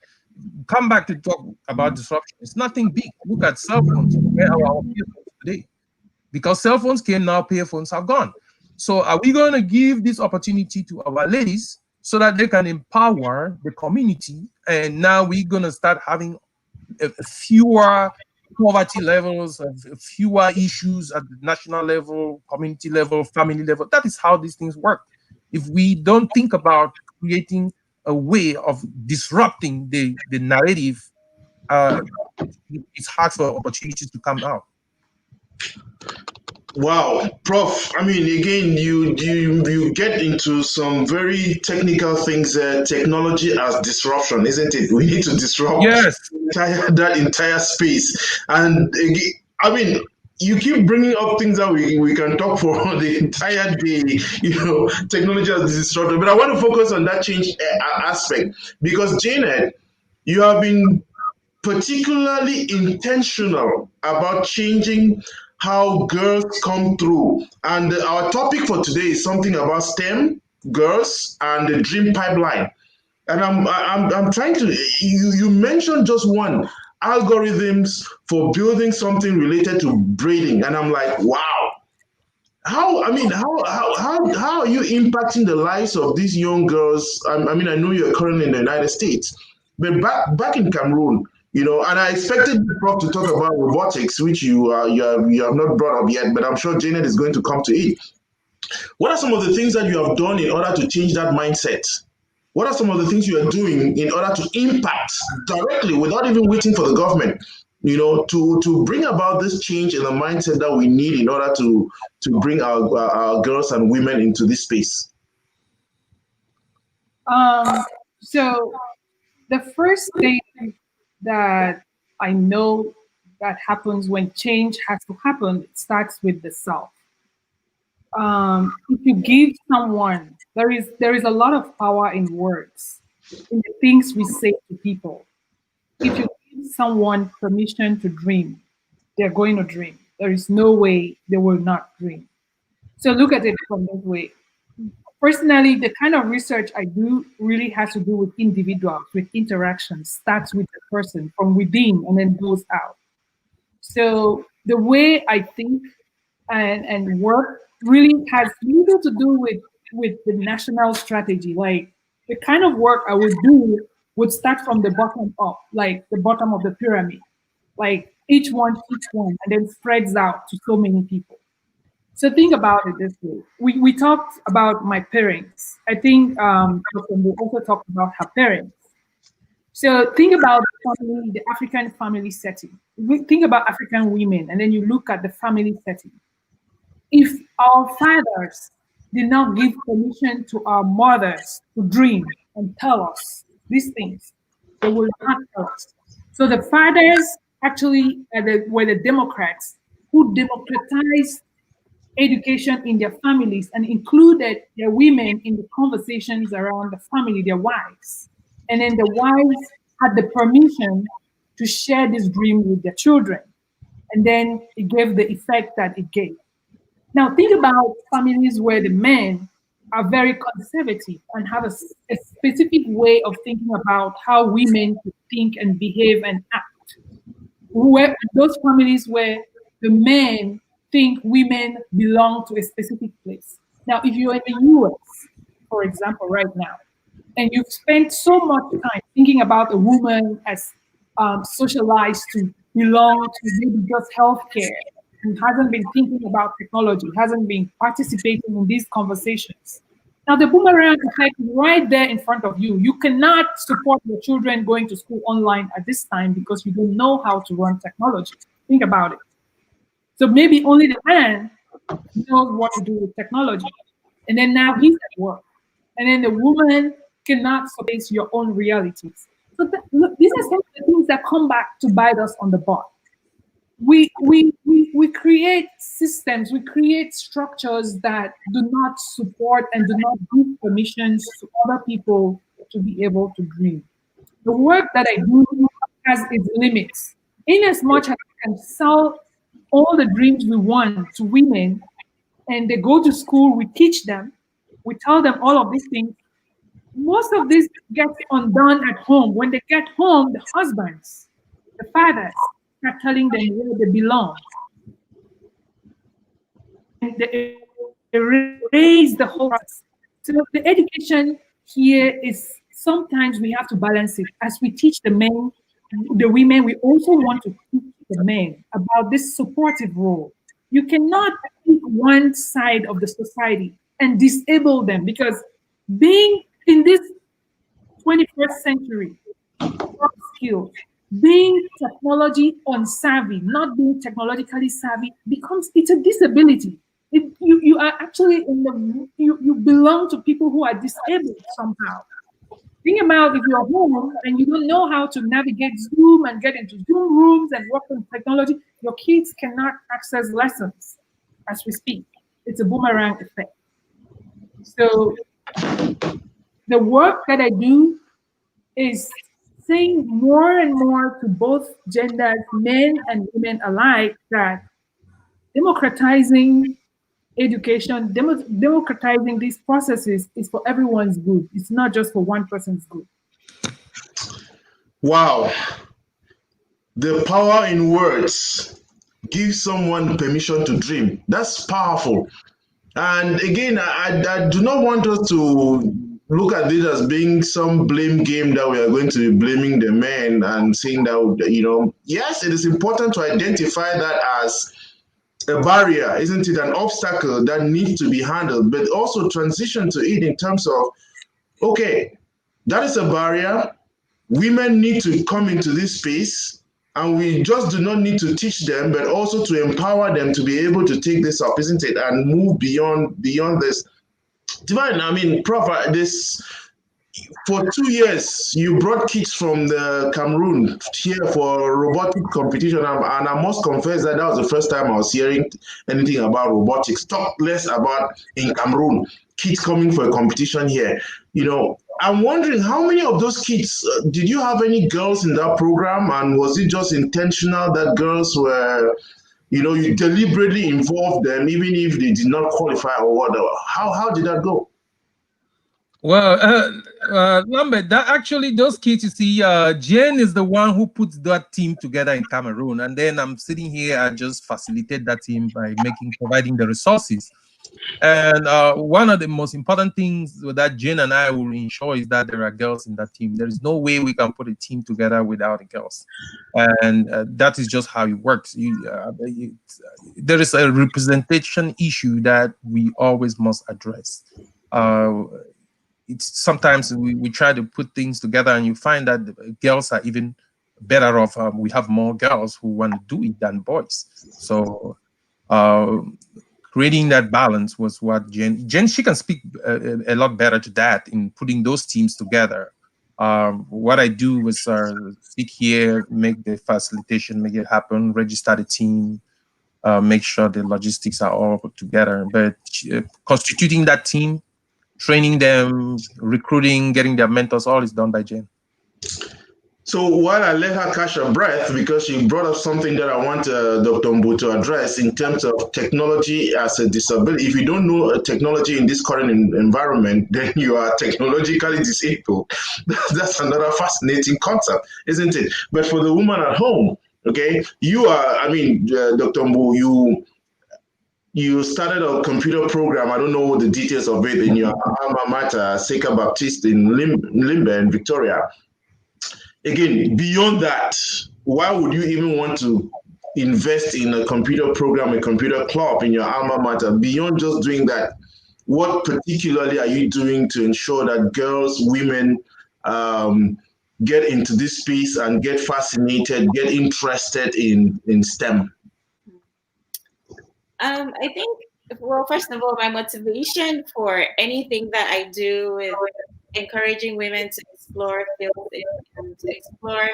Come back to talk about disruption. It's nothing big. Look at cell phones. Where are our payphones today? Because cell phones came, now payphones have gone. So are we going to give this opportunity to our ladies so that they can empower the community? And now we're going to start having fewer poverty levels, fewer issues at the national level, community level, family level. That is how these things work. If we don't think about creating a way of disrupting the narrative, it's hard for opportunities to come out. Wow, Prof. I mean, again, you get into some very technical things. Technology as disruption, isn't it? We need to disrupt Yes. that entire space. And again, I mean, you keep bringing up things that we can talk for the entire day. Technology as disruption. But I want to focus on that change aspect because Janet, you have been particularly intentional about changing how girls come through. And our topic for today is something about STEM, girls, and the dream pipeline. And I'm trying to. You mentioned just one algorithms for building something related to breeding, and I'm like, wow. How I mean, how are you impacting the lives of these young girls? I mean, I know you're currently in the United States, but back in Cameroon, and I expected the prof to talk about robotics, which you have not brought up yet, but I'm sure Janet is going to come to it. What are some of the things that you have done in order to change that mindset? What are some of the things you are doing in order to impact directly without even waiting for the government? To bring about this change in the mindset that we need in order to bring our girls and women into this space. So the first thing that I know that happens when change has to happen, it starts with the self. If you give someone, there is a lot of power in words, in the things we say to people. If you give someone permission to dream, they're going to dream. There is no way they will not dream. So look at it from this way. Personally, the kind of research I do really has to do with individuals, with interactions, starts with the person from within and then goes out. So the way I think and work really has little to do with the national strategy. Like the kind of work I would do would start from the bottom up, like the bottom of the pyramid. Like each one, and then spreads out to so many people. So think about it this way. We talked about my parents. I think we also talked about her parents. So think about the family, the African family setting. Think about African women, and then you look at the family setting. If our fathers did not give permission to our mothers to dream and tell us these things, they will not tell us. So the fathers actually were the Democrats who democratized education in their families and included their women in the conversations around the family, their wives. And then the wives had the permission to share this dream with their children. And then it gave the effect that it gave. Now, think about families where the men are very conservative and have a specific way of thinking about how women should think and behave and act. Where those families where the men think women belong to a specific place. Now, if you're in the US, for example, right now, and you've spent so much time thinking about a woman as socialized to belong to maybe just healthcare, and hasn't been thinking about technology, hasn't been participating in these conversations. Now, the boomerang effect is right there in front of you. You cannot support your children going to school online at this time because you don't know how to run technology. Think about it. So maybe only the man knows what to do with technology. And then now he's at work. And then the woman cannot face your own realities. So look, these are some of the things that come back to bite us on the butt. We create systems, we create structures that do not support and do not give permissions to other people to be able to dream. The work that I do has its limits. In as much as I can sell all the dreams we want to women, and they go to school, we teach them, we tell them all of these things. Most of this gets undone at home. When they get home, the husbands, the fathers, start telling them where they belong. And they erase the whole process. So the education here is sometimes we have to balance it. As we teach the women, we also want to teach the men about this supportive role. You cannot pick one side of the society and disable them because being in this 21st century, skills, being technology unsavvy, not being technologically savvy, it's a disability. You are actually you belong to people who are disabled somehow. Think about if you're home and you don't know how to navigate Zoom and get into Zoom rooms and work on technology, your kids cannot access lessons as we speak. It's a boomerang effect. So the work that I do is saying more and more to both genders, men and women alike, that democratizing education, democratizing these processes is for everyone's good. It's not just for one person's good. Wow, the power in words. Give someone permission to dream. That's powerful. And again, I do not want us to look at this as being some blame game that we are going to be blaming the men and saying that, yes, it is important to identify that as a barrier, isn't it? An obstacle that needs to be handled, but also transition to it in terms of, okay, that is a barrier. Women need to come into this space, and we just do not need to teach them, but also to empower them to be able to take this up, isn't it, and move beyond this. Divine, I mean, Prof, this for 2 years, you brought kids from the Cameroon here for robotic competition, and I must confess that that was the first time I was hearing anything about robotics. Talk less about in Cameroon, kids coming for a competition here. I'm wondering how many of those kids did you have any girls in that program, and was it just intentional that girls were, you deliberately involved them, even if they did not qualify or whatever? How did that go? Well, Lambert, that actually those kids, you see, Jane is the one who puts that team together in Cameroon, and then I'm sitting here. I just facilitate that team by providing the resources. And one of the most important things that Jane and I will ensure is that there are girls in that team. There is no way we can put a team together without the girls, and that is just how it works. There is a representation issue that we always must address. Uh, it's sometimes we try to put things together, and you find that the girls are even better off. We have more girls who want to do it than boys. So uh, creating that balance was what Jen she can speak a lot better to that in putting those teams together. What I do was sit here, make the facilitation, make it happen, register the team, make sure the logistics are all put together. But constituting that team, training them, recruiting, getting their mentors, all is done by Jen. So while I let her catch her breath, because she brought up something that I want Dr. Mbu to address in terms of technology as a disability. If you don't know technology in this current environment, then you are technologically disabled. That's another fascinating concept, isn't it? But for the woman at home, okay, you are, I mean, Dr. Mbu, you started a computer program. I don't know the details of it in your alma mater, Seika Baptiste in Limbe in Victoria. Again, beyond that, why would you even want to invest in a computer program, a computer club in your alma mater? Beyond just doing that, what particularly are you doing to ensure that girls, women get into this space and get fascinated, get interested in STEM? I think, well, first of all, my motivation for anything that I do is encouraging women to explore fields and to explore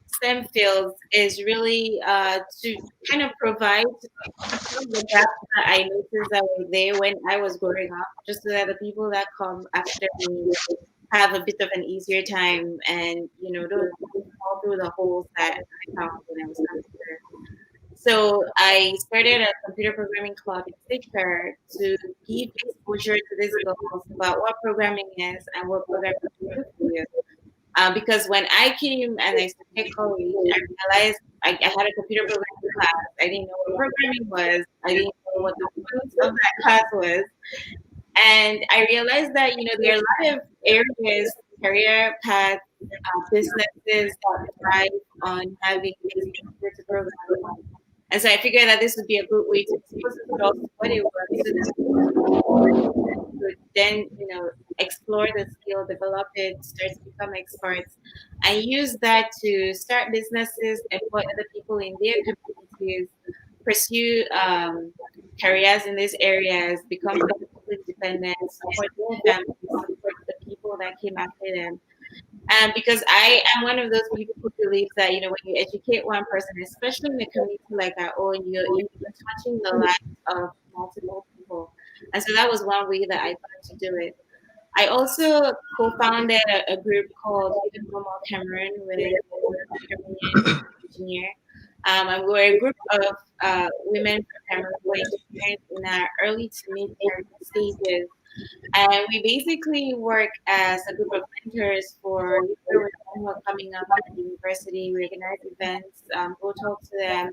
STEM fields is really to kind of provide to fill the gaps that I noticed that were there when I was growing up, just so that the people that come after me have a bit of an easier time and, don't fall through the holes that I found when I was younger. So I started a computer programming club in Stitcher to give exposure to these girls about what programming is and what programming can do for you. Because when I came and I started college, I realized I had a computer programming class. I didn't know what programming was. I didn't know what the point of that class was. And I realized that, there are a lot of areas, career paths, businesses that thrive on having exposure to programming. And so I figured that this would be a good way to expose the girls to what it was so that could then, explore the skill, develop it, start to become experts, and use that to start businesses, employ other people in their communities, pursue careers in these areas, become financially independent, support their families, support the people that came after them. Because I am one of those people who believes that, when you educate one person, especially in a community like our own, you're touching the lives of multiple people. And so that was one way that I thought to do it. I also co-founded a group called Even Normal Cameroon with a Cameroonian engineer. And we're a group of women from Cameroon who are engineers in our early to mid career stages And we basically work as a group of mentors for younger women who are coming up at the university. We organize events, go talk to them,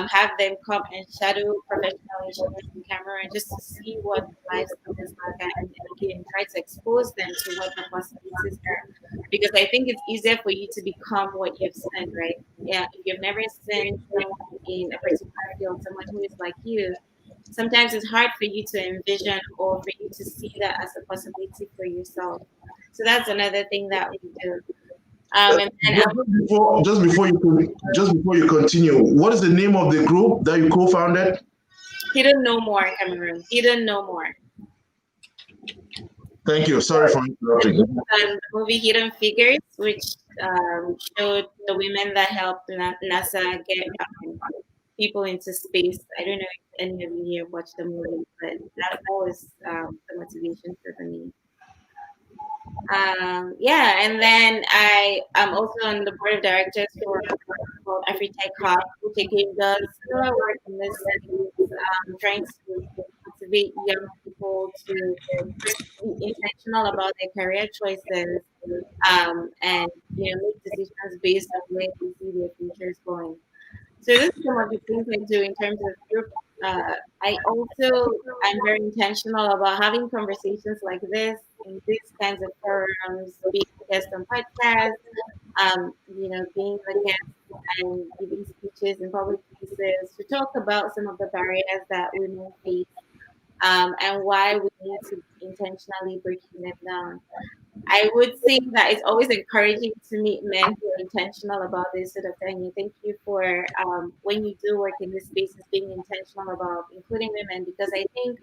have them come and shadow professional engineers in Cameroon just to see what the lifestyle is like, and again try to expose them to what the possibilities are. Because I think it's easier for you to become what you've seen, right? Yeah, if you've never seen someone in a particular field, someone who is like you, sometimes it's hard for you to envision or for you to see that as a possibility for yourself. So that's another thing that we do. And then Just before you continue, what is the name of the group that you co-founded? Hidden No More, Cameroon. Hidden No More. Thank you. Sorry for interrupting. The movie Hidden Figures, which showed the women that helped NASA get people into space. I don't know if any of you here watched the movie, but that was the motivation for me. Yeah, and then I am also on the board of directors for a company called AfriTech Hub, which again does similar work in this space, trying to motivate young people to first be intentional about their career choices, and make decisions based on where they see their futures going. So this is some of the things I do in terms of group. I also am very intentional about having conversations like this in these kinds of forums, being a guest on podcasts, being a guest and giving speeches in public places to talk about some of the barriers that women face, and why we need to be intentionally breaking them down. I would say that it's always encouraging to meet men who are intentional about this sort of thing. Thank you for when you do work in this space, is being intentional about including women, because I think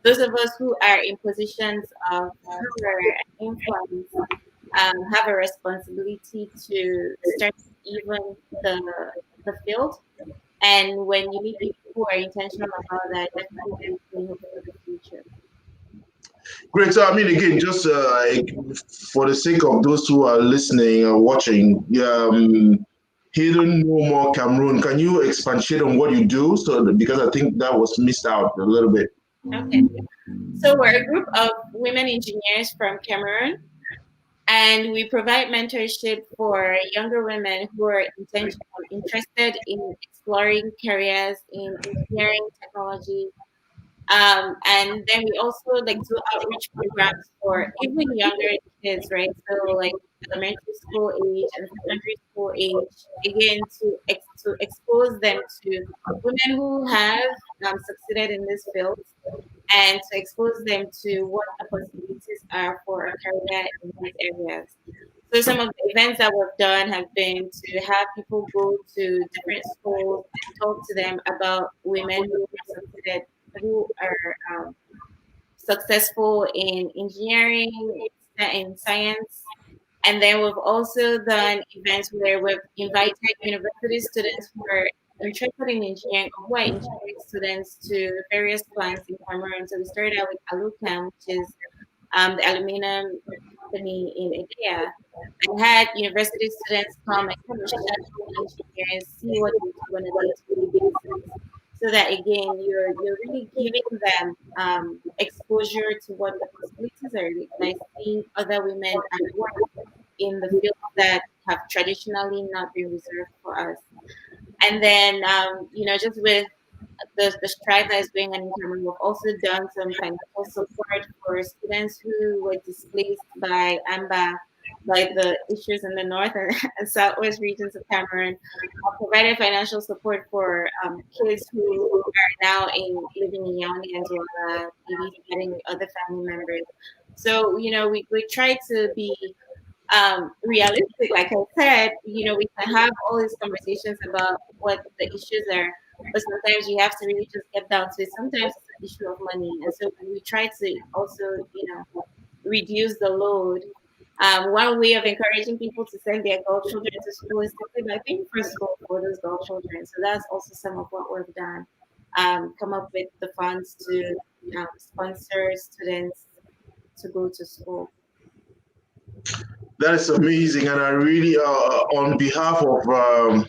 those of us who are in positions of power and influence have a responsibility to start even the field. And when you meet people who are intentional about that, definitely there's hope for the future. Great. So, I mean, again, just for the sake of those who are listening or watching, Hidden No More Cameroon, can you expatiate on what you do? Because I think that was missed out a little bit. Okay. So we're a group of women engineers from Cameroon, and we provide mentorship for younger women who are interested in exploring careers in engineering, technology, and then we also like do outreach programs for even younger kids, right? So like elementary school age and secondary school age, again to expose them to women who have succeeded in this field, and to expose them to what the possibilities are for a career in these areas. So some of the events that we've done have been to have people go to different schools and talk to them about women who have succeeded, who are successful in engineering and science. And then we've also done events where we've invited university students who are interested in engineering or who are engineering students to various plants in Cameroon. So we started out with Alucam, which is the aluminum company in Idea. I had university students come and kind of shadow engineers, see what they do on a day-to-day basis, so that again you're really giving them exposure to what the possibilities are like by seeing other women at work in the fields that have traditionally not been reserved for us. And then just with the strive that is going on in Cameroon, we've also done some financial support for students who were displaced by AMBA, by the issues in the north and southwest regions of Cameroon. I've provided financial support for kids who are now living in Yaoundé and Douala, maybe studying with other family members. So, we try to be realistic. Like I said, we can have all these conversations about what the issues are, but sometimes you have to really just get down to it. Sometimes it's an issue of money, and so we try to also, reduce the load. One way of encouraging people to send their girl children to school is simply by paying for school for those girl children. So that's also some of what we've done. Come up with the funds to sponsor students to go to school. That is amazing. And I really, on behalf of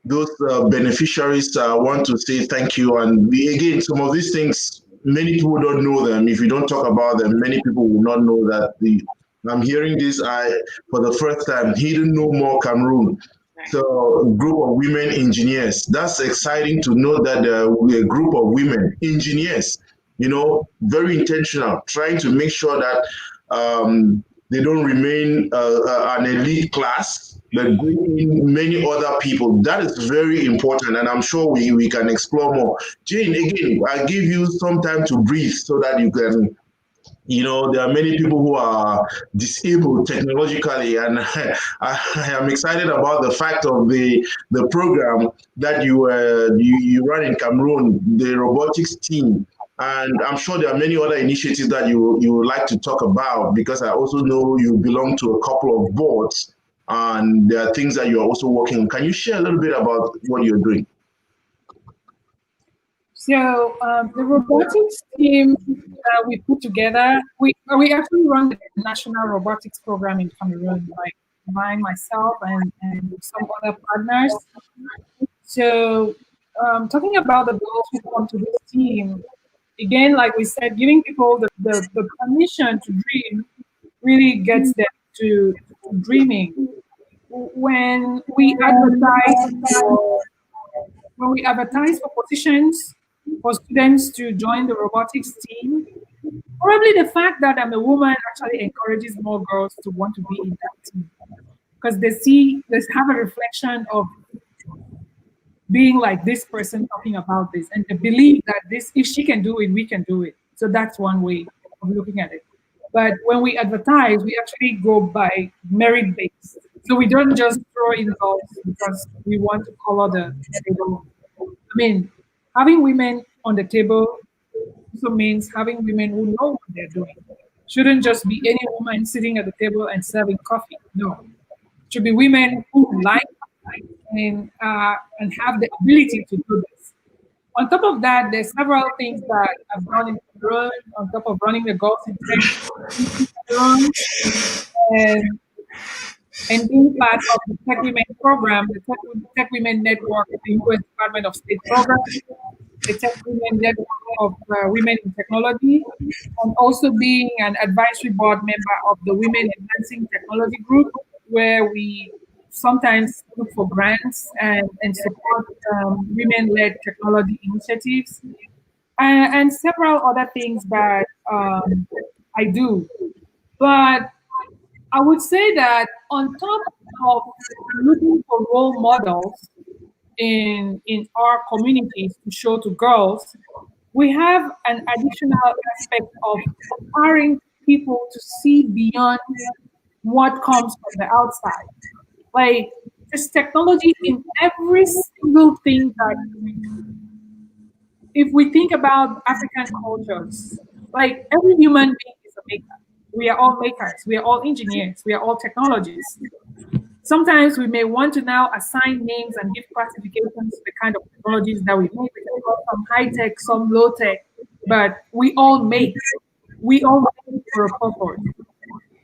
those beneficiaries, want to say thank you. And again, some of these things many people don't know them. If you don't talk about them, many people will not know that I'm hearing this for the first time. Hidden No More Cameroon. So, a group of women engineers. That's exciting to know that we're a group of women engineers, very intentional, trying to make sure that they don't remain an elite class, but bring in many other people. That is very important, and I'm sure we can explore more. Jane, again, I give you some time to breathe so that you can there are many people who are disabled technologically, and I am excited about the fact of the program that you run in Cameroon, the robotics team. And I'm sure there are many other initiatives that you would like to talk about, because I also know you belong to a couple of boards, and there are things that you are also working on. Can you share a little bit about what you're doing? So the robotics team that we put together, we actually run the national robotics program in Cameroon, like myself, and some other partners. So talking about the girls who come to this team, again, like we said, giving people the permission to dream really gets them to dreaming. When we advertise for positions for students to join the robotics team, probably the fact that I'm a woman actually encourages more girls to want to be in that team, because they have a reflection of being like this person talking about this, and they believe that this, if she can do it, we can do it. So that's one way of looking at it. But when we advertise, we actually go by merit based. So we don't just throw in girls because we want to color the table. I mean, having women on the table also means having women who know what they're doing. Shouldn't just be any woman sitting at the table and serving coffee. No, it should be women who like and have the ability to do this. On top of that, there's several things that I've done in Cameroon, on top of running the Girls in Tech Cameroon, and, and being part of the Tech Women program, the Tech Women Network, the U.S. Department of State program, the Tech Women Network of Women in Technology, and also being an advisory board member of the Women Advancing Technology Group, where we sometimes look for grants and support women-led technology initiatives, and several other things that I do. But I would say that on top of looking for role models in our communities to show to girls, we have an additional aspect of empowering people to see beyond what comes from the outside. Like, there's technology in every single thing that we do. If we think about African cultures, like every human being is a maker. We are all makers. We are all engineers. We are all technologists. Sometimes we may want to now assign names and give classifications to the kind of technologies that we make. We can call some high tech, some low tech, but we all make. We all make for a purpose.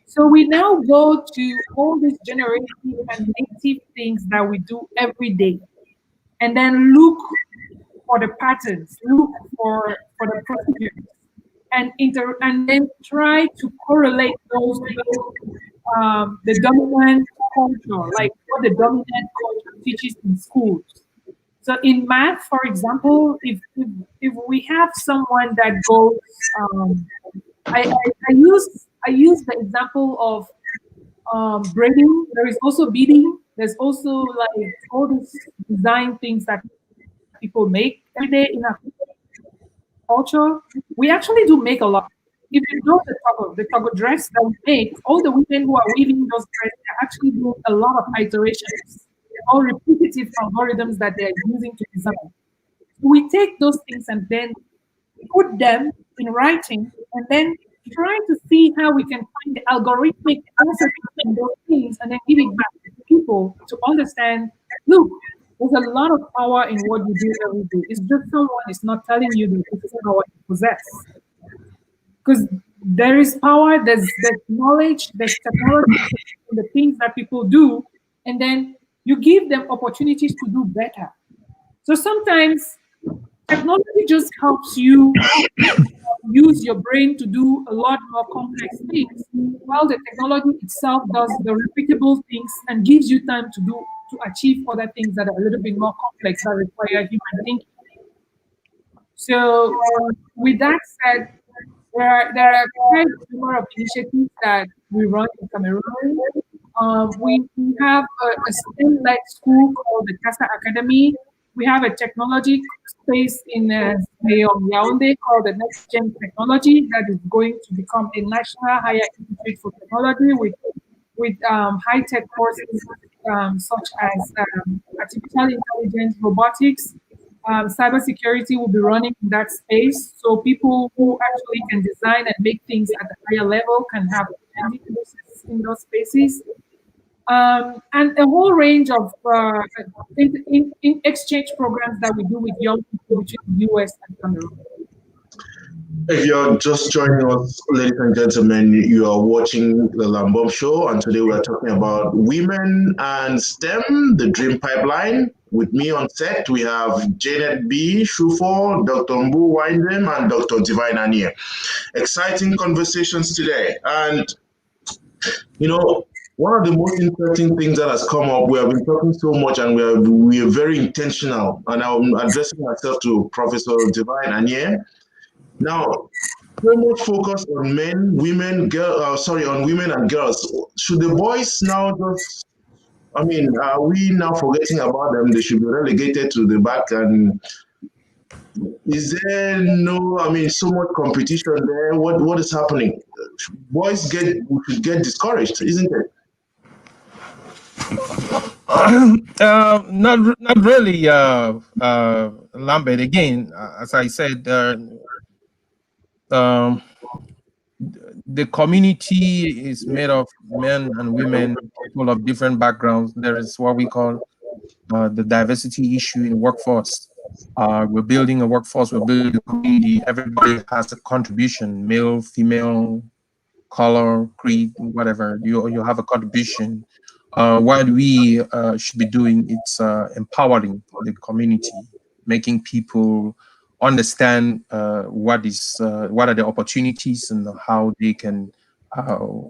So we now go to all these generative and native things that we do every day, and then look for the patterns, look for the procedures, and then try to correlate those with the dominant culture, like what the dominant culture teaches in schools. So in math, for example, if we have someone that goes, I use the example of braiding. There is also beading. There's also like all these design things that people make every day in our culture. We actually do make a lot. If you know the toggle dress that we make, all the women who are weaving those dresses are actually doing a lot of iterations, all repetitive algorithms that they're using to design. We take those things and then put them in writing, and then try to see how we can find the algorithmic answer in those things, and then give it back to people to understand, look, there's a lot of power in what you do every day. It's just someone is not telling you that this is power you possess. Because there is power, there's knowledge, there's technology in the things that people do, and then you give them opportunities to do better. So sometimes technology just helps you use your brain to do a lot more complex things, while the technology itself does the repeatable things and gives you time to achieve other things that are a little bit more complex that require human thinking. So, with that said, there are quite a number of initiatives that we run in Cameroon. We have a STEM-led school called the CASA Academy. We have a technology space in Yaoundé called the Next Gen Technology that is going to become a national higher institute for technology with high-tech courses such as artificial intelligence, robotics, cybersecurity will be running in that space. So people who actually can design and make things at a higher level can have training in those spaces. And a whole range of in exchange programs that we do with young people between the US and Cameroon. If you're just joining us, ladies and gentlemen, you are watching the Lambom Show, and today we are talking about women and STEM, the dream pipeline. With me on set, we have Janet B. Shufo, Dr. Mbu Waindim, and Dr. Divine Anye. Exciting conversations today. And, you know, one of the most interesting things that has come up, we have been talking so much and we are very intentional. And I'm addressing myself to Professor Divine Anye. Now, so much focus on men, women, on women and girls. Should the boys now just, I mean, are we now forgetting about them? They should be relegated to the back. And is there no, I mean, so much competition there? What is happening? Boys should get discouraged, isn't it? Not really, Lambert. Again, as I said, um, the community is made of men and women, people of different backgrounds. There is what we call the diversity issue in workforce. We're building a workforce, we're building a community. Everybody has a contribution, male, female, color, creed, whatever. You have a contribution. What we should be doing, it's empowering the community, making people understand what are the opportunities and how they can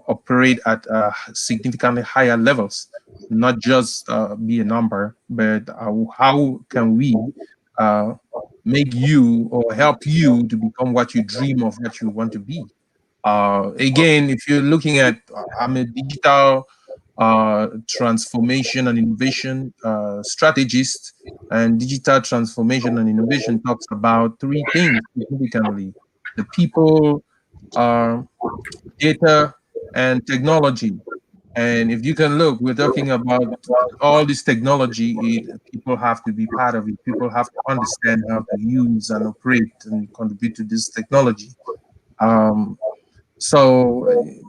operate at significantly higher levels, not just be a number, but how can we uh, make you or help you to become what you dream of, what you want to be. Again, if you're looking at, I'm a digital transformation and innovation strategist, and digital transformation and innovation talks about three things significantly: the people, uh, data, and technology. And if you can look, we're talking about all this technology. People have to be part of it. People have to understand how to use and operate and contribute to this technology. Um, so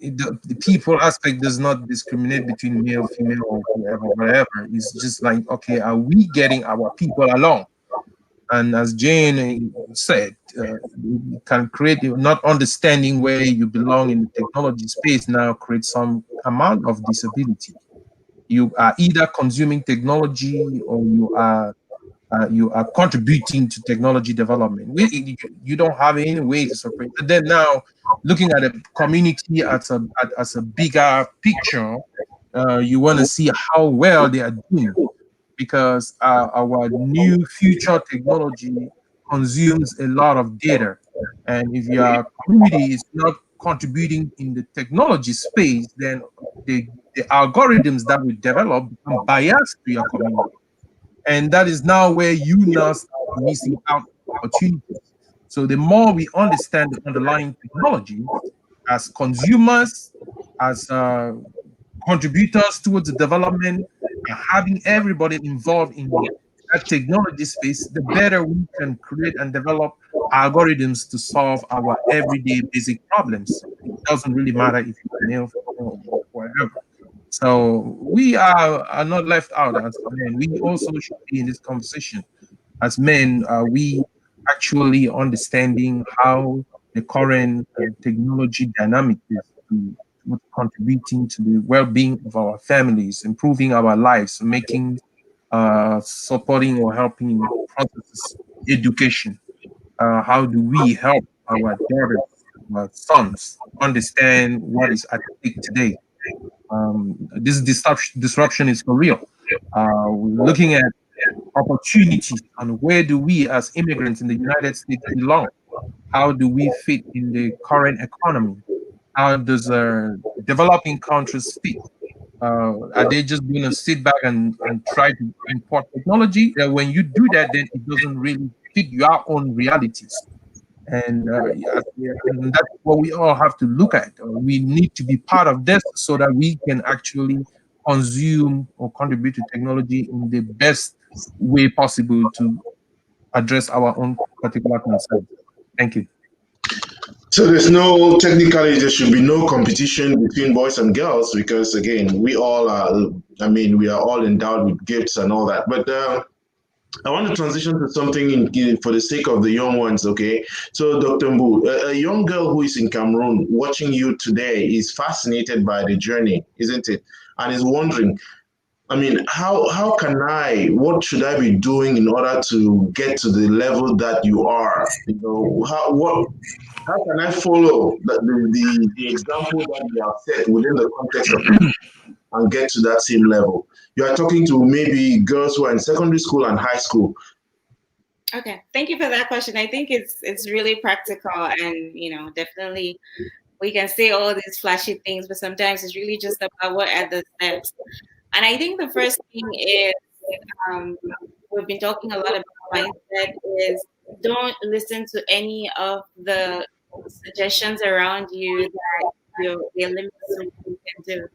the people aspect does not discriminate between male, female, or whoever, whatever. It's just like, okay, are we getting our people along? And as Jane said, you can create not understanding where you belong in the technology space now creates some amount of disability. You are either consuming technology or you are contributing to technology development. You don't have any way to separate. But then now, looking at a community as a bigger picture, you want to see how well they are doing, because our new future technology consumes a lot of data. And if your community is not contributing in the technology space, then the algorithms that we develop become biased to your community. And that is now where you now start missing out opportunities. So the more we understand the underlying technology as consumers, as contributors towards the development, and having everybody involved in that technology space, the better we can create and develop algorithms to solve our everyday basic problems. It doesn't really matter if you're male, female, or whatever. So we are not left out as men. We also should be in this conversation. As men, we actually understanding how the current technology dynamic is contributing to the well-being of our families, improving our lives, making, supporting or helping processes education. How do we help our daughters, our sons understand what is at stake today? This disruption is for real. We're looking at opportunities and where do we as immigrants in the United States belong? How do we fit in the current economy? How does developing countries fit? Are they just going to sit back and try to import technology? When you do that, then it doesn't really fit your own realities. And, and that's what we all have to look at. We need to be part of this so that we can actually consume or contribute to technology in the best way possible to address our own particular concerns. Thank you. So there's no technically there should be no competition between boys and girls because again we all are. I mean we are all endowed with gifts and all that. But I want to transition to something for the sake of the young ones. Okay, so Dr. Mbu, a young girl who is in Cameroon watching you today is fascinated by the journey, isn't it? And is wondering. I mean, how can I? What should I be doing in order to get to the level that you are? You know, how can I follow the example that you have set within the context of and get to that same level? You are talking to maybe girls who are in secondary school and high school. Okay, thank you for that question. I think it's really practical, and definitely we can say all these flashy things, but sometimes it's really just about what are the steps. And I think the first thing is um, we've been talking a lot about mindset is don't listen to any of the suggestions around you that your limits to what you can do,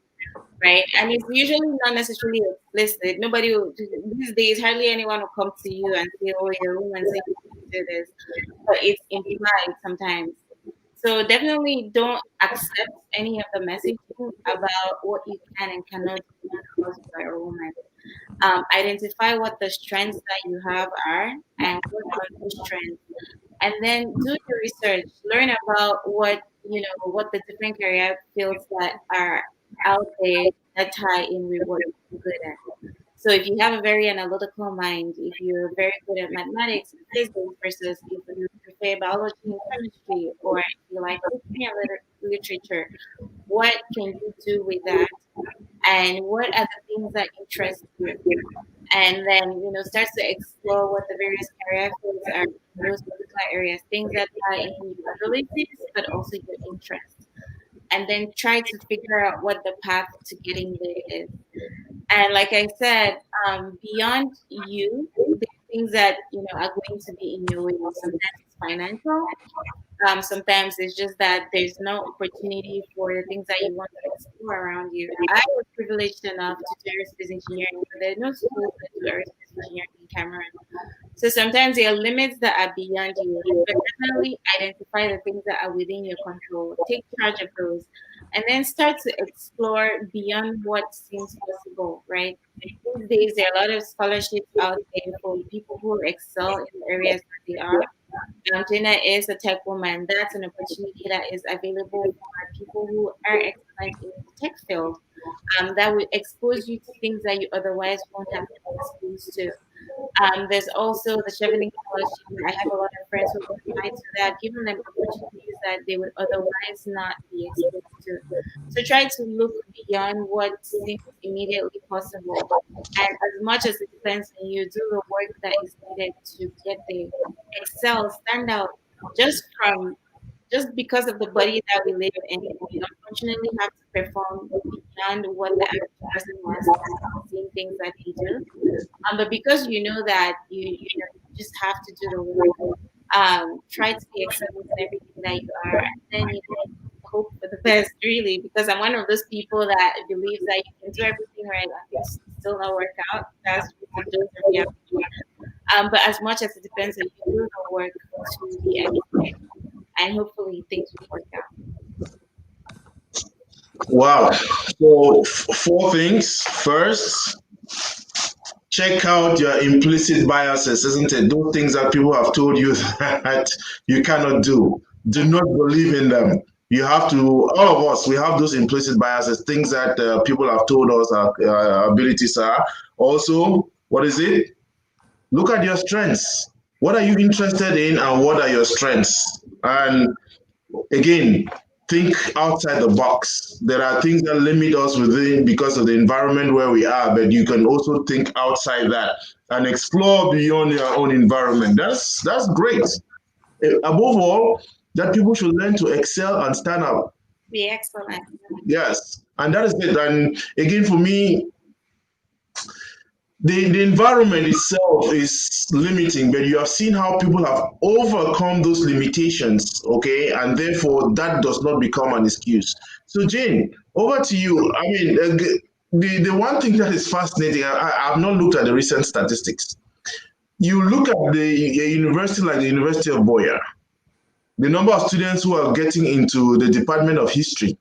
right? And it's usually not necessarily explicit. Nobody will, these days, hardly anyone will come to you and say, "Oh, you're a woman, so you can do this," but it's implied sometimes. So definitely don't accept any of the messaging about what you can and cannot do because you are a woman. Identify what the strengths that you have are and work on those strengths. And then do your research. Learn about what the different career fields that are out there that tie in with what you're good at. So if you have a very analytical mind, if you're very good at mathematics and physics versus if you prefer biology and chemistry, or if you like history and literature, what can you do with that? And what are the things that interest you? And then, start to explore what the various career fields are in those particular areas, things that tie in your abilities, but also your interests. And then try to figure out what the path to getting there is. And like I said, beyond you, the things that are going to be in your way. Sometimes it's financial. Sometimes it's just that there's no opportunity for the things that you want to explore around you. I was privileged enough to do aerospace engineering, but there's no school that do aerospace engineering in Cameroon. So sometimes there are limits that are beyond you, but definitely identify the things that are within your control. Take charge of those, and then start to explore beyond what seems possible. Right? These days, there are a lot of scholarships out there for people who excel in the areas that they are. Gina is a tech woman. That's an opportunity that is available for people who are excellent in the tech field. That will expose you to things that you otherwise won't have been exposed to. There's also the Chevening Scholarship. I have a lot of friends who have applied to that, giving them opportunities that they would otherwise not be exposed to. So try to look beyond what seems immediately possible. And as much as it depends on you, do the work that is needed to get there. Excel, stand out just because of the body that we live in. We unfortunately have to perform beyond what the average person has seen things that they do. But because you know that you just have to do the work, try to be excellent in everything that you are, and then hope for the best, really. Because I'm one of those people that believes that you can do everything right and things still not work out. That's just a dose of reality. But as much as it depends on you, do the work to be excellent, and hopefully things will work out. Wow. So four things. First, check out your implicit biases, isn't it? Those things that people have told you that you cannot do. Do not believe in them. You have to, all of us, we have those implicit biases, things that people have told us our abilities are. Also, what is it? Look at your strengths. What are you interested in, and what are your strengths? And again, think outside the box. There are things that limit us within because of the environment where we are, but you can also think outside that and explore beyond your own environment. That's great. Above all, that people should learn to excel and stand up. Be excellent. Yes, and that is it. And again, for me, the environment itself is limiting, but you have seen how people have overcome those limitations, okay, and therefore that does not become an excuse. So Jane, over to you. I mean, the one thing that is fascinating, I've not looked at the recent statistics. You look at a university like the University of Boya, the number of students who are getting into the Department of History,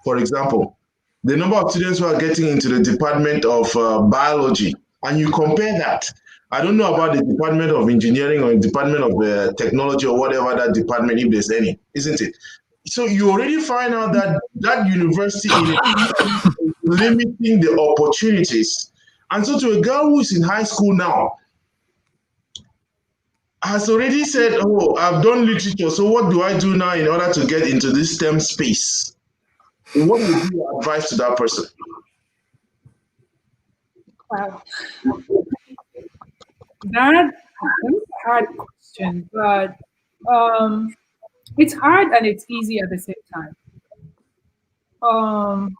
for example, the number of students who are getting into the Department of Biology, and you compare that. I don't know about the Department of Engineering or the Department of Technology or whatever that department, if there's any, isn't it? So you already find out that that university in is limiting the opportunities. And so to a girl who is in high school now, has already said, oh, I've done literature, so what do I do now in order to get into this STEM space? What would be your advice to that person? Wow. That's a hard question, but um, it's hard and it's easy at the same time. Um,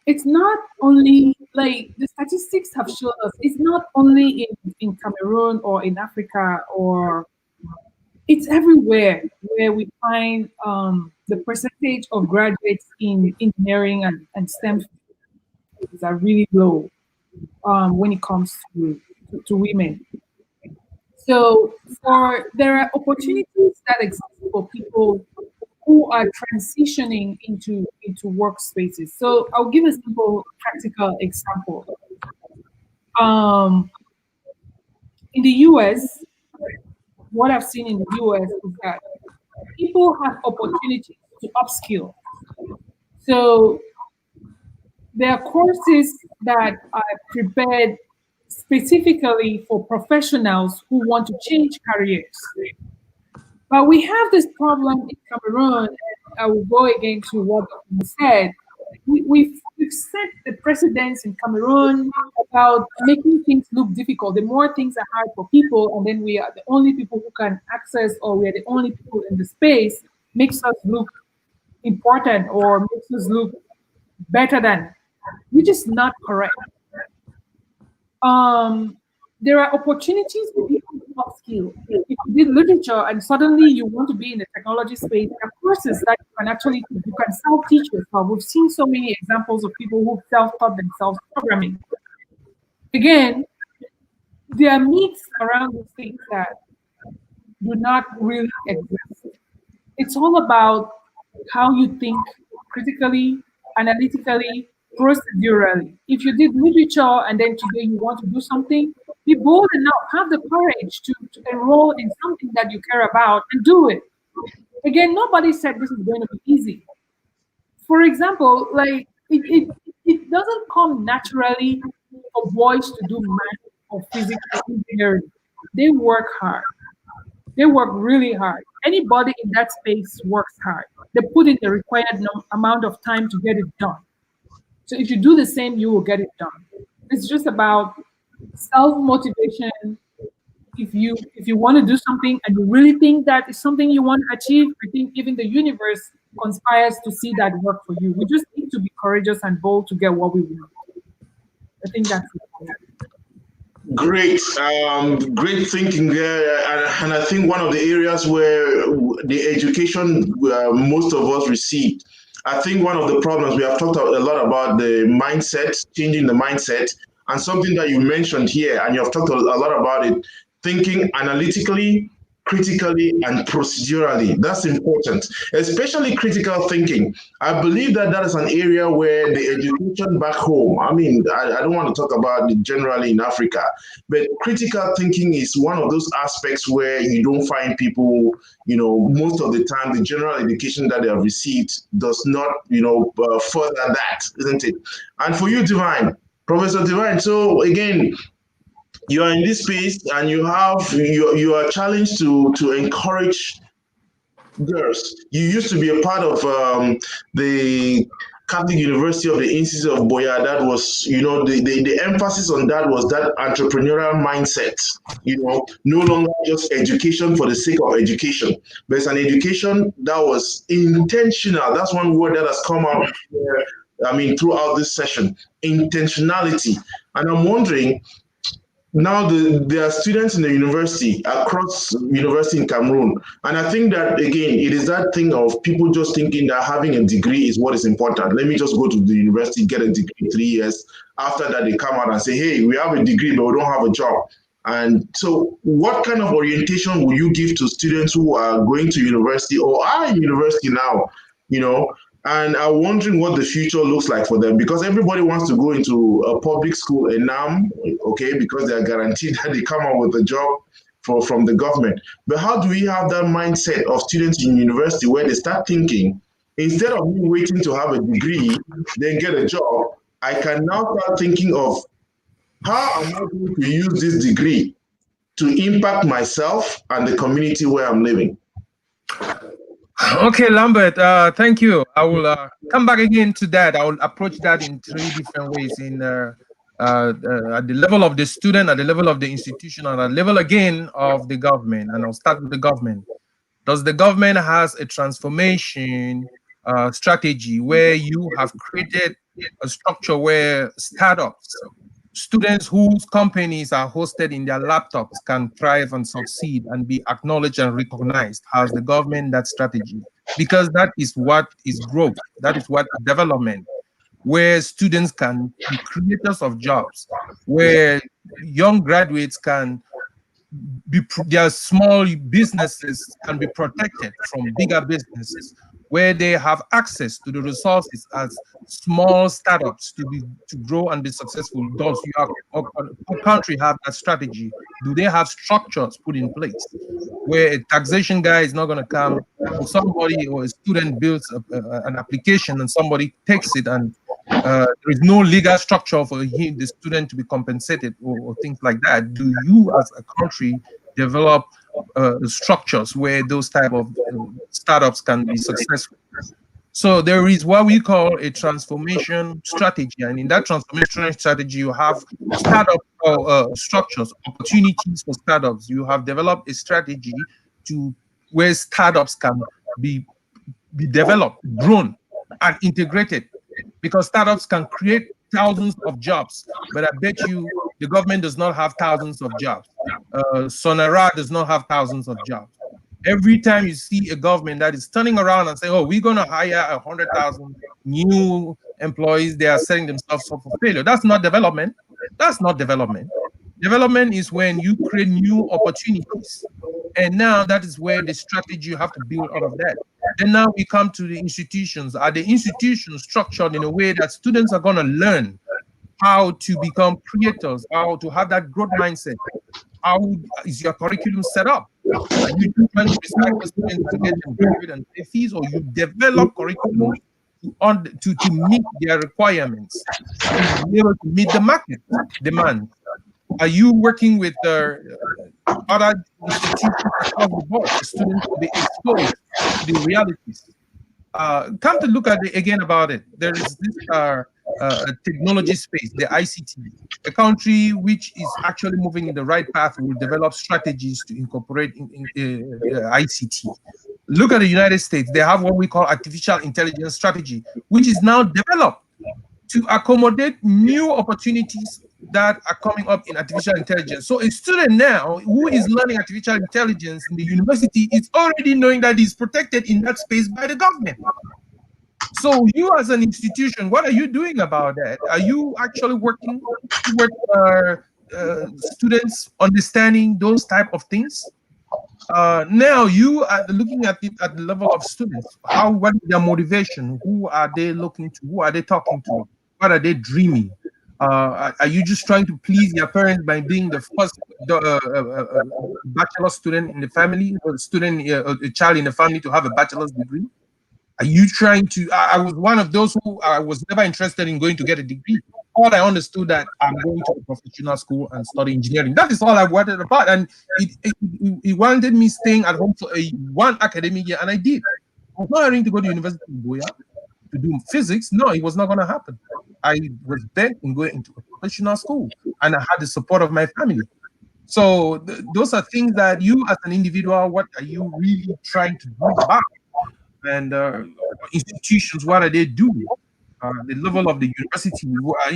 it's not only like the statistics have shown us, it's not only in Cameroon or in Africa, or it's everywhere where we find the percentage of graduates in engineering and STEM fields are really low when it comes to women. So for there are opportunities that exist for people who are transitioning into workspaces. So I'll give a simple practical example. Um, in the US, what I've seen in the US is that people have opportunities to upskill. So there are courses that are prepared specifically for professionals who want to change careers. But we have this problem in Cameroon, and I will go again to what you said. We've set the precedence in Cameroon about making things look difficult. The more things are hard for people, and then we are the only people who can access, or we are the only people in the space, makes us look important or makes us look better than, which is not correct. um, there are opportunities for people to upskill. If you did literature and suddenly you want to be in the technology space, there are courses that you can self-teach yourself. We've seen so many examples of people who self-taught themselves programming. Again, there are myths around these things that do not really exist. It's all about how you think critically, analytically, procedurally. If you did literature and then today you want to do something, be bold enough, have the courage to enroll in something that you care about and do it. Again, nobody said this is going to be easy. For example, like it doesn't come naturally for boys to do math or physics or engineering. They work hard. They work really hard. Anybody in that space works hard. They put in the required amount of time to get it done. So if you do the same, you will get it done. It's just about self motivation. If you want to do something and you really think that is something you want to achieve, I think even the universe conspires to see that work for you. We just need to be courageous and bold to get what we want. I think that's it. Great, great thinking there, and I think one of the areas where the education most of us received, I think one of the problems we have talked a lot about the mindset, changing the mindset, and something that you mentioned here, and you have talked a lot about it, thinking analytically, critically, and procedurally. That's important, especially critical thinking. I believe that that is an area where the education back home, I mean, I don't want to talk about it generally in Africa, but critical thinking is one of those aspects where you don't find people, most of the time, the general education that they have received does not, further that, isn't it? And for you, Divine, Professor Divine, so again, you are in this space and you are challenged to encourage girls. You used to be a part of the Catholic University of the Institute of Boya. That was, the emphasis on that was that entrepreneurial mindset. No longer just education for the sake of education, but it's an education that was intentional. That's one word that has come out throughout this session, intentionality. And I'm wondering, now there are students in the university across university in Cameroon, and I think that again it is that thing of people just thinking that having a degree is what is important. Let me just go to the university, get a degree 3 years. After that, they come out and say, "Hey, we have a degree, but we don't have a job." And so, what kind of orientation will you give to students who are going to university or are in university now? You know, and I'm wondering what the future looks like for them, because everybody wants to go into a public school, a NAM, okay, because they are guaranteed that they come out with a job from the government. But how do we have that mindset of students in university where they start thinking, instead of me waiting to have a degree, then get a job, I can now start thinking of how am I going to use this degree to impact myself and the community where I'm living? Okay, Lambert, thank you. I will come back again to that. I will approach that in 3 different ways, at the level of the student, at the level of the institution, and at the level again of the government. And I'll start with the government. Does the government has a transformation strategy where you have created a structure where startups, students whose companies are hosted in their laptops can thrive and succeed and be acknowledged and recognized? Has the government that strategy? Because that is what is growth. That is what development, where students can be creators of jobs, where young graduates can their small businesses can be protected from bigger businesses, where they have access to the resources as small startups to grow and be successful. Does your country have that strategy? Do they have structures put in place where a taxation guy is not going to come, or somebody or a student builds an application and somebody takes it and there is no legal structure for him, the student, to be compensated or things like that? Do you, as a country, develop structures where those type of startups can be successful? So there is what we call a transformation strategy, and in that transformation strategy, you have startup structures, opportunities for startups. You have developed a strategy to where startups can be developed, grown, and integrated, because startups can create thousands of jobs, but I bet you the government does not have thousands of jobs. Sonara does not have thousands of jobs. Every time you see a government that is turning around and saying, "Oh, we're going to hire 100,000 new employees," they are setting themselves up for failure. That's not development. That's not development. Development is when you create new opportunities. And now that is where the strategy you have to build out of that. Then now we come to the institutions. Are the institutions structured in a way that students are going to learn how to become creators, how to have that growth mindset? How is your curriculum set up? Are you trying to recycle students to get them graduate and pay fees, or you develop curriculum to meet their requirements, to be able to meet the market demand? Are you working with other institutions across the board for students to be exposed to the realities? Come to look at it again about it. There is this technology space, the ICT. A country which is actually moving in the right path will develop strategies to incorporate ICT. Look at the United States. They have what we call artificial intelligence strategy, which is now developed to accommodate new opportunities that are coming up in artificial intelligence. So a student now who is learning artificial intelligence in the university is already knowing that he's protected in that space by the government. So you as an institution, what are you doing about that? Are you actually working with students understanding those type of things? Now you are looking at it at the level of students. What is their motivation? Who are they looking to? Who are they talking to? What are they dreaming? Are you just trying to please your parents by being the first bachelor student in the family, or a child in the family to have a bachelor's degree? Are you trying to? I was one of those who I was never interested in going to get a degree. all I understood that I'm going to a professional school and study engineering. That is all I wanted about, and it wanted me staying at home for one academic year, and I did. I was not having to go to university in Boya to do physics. No, it was not going to happen. I was bent on going into a professional school, and I had the support of my family. So those are things that you, as an individual, what are you really trying to bring about? And institutions, what are they doing? The level of the university,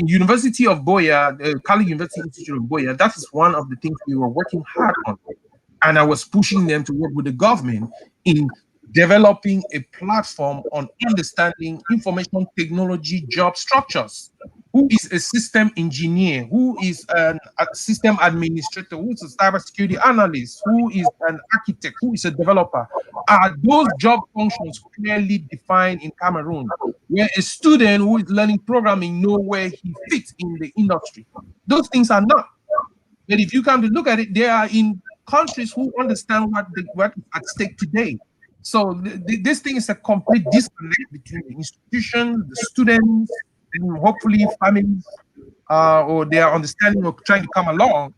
University of Boya, the Kali University Institute of Boya, that is one of the things we were working hard on. And I was pushing them to work with the government in developing a platform on understanding information technology job structures. Who is a system engineer? Who is a system administrator? Who is a cybersecurity analyst? Who is an architect? Who is a developer? Are those job functions clearly defined in Cameroon, where a student who is learning programming know where he fits in the industry? Those things are not. But if you come to look at it, they are in countries who understand what is at stake today. So this thing is a complete disconnect between the institutions, the students, and hopefully families, or their understanding of trying to come along.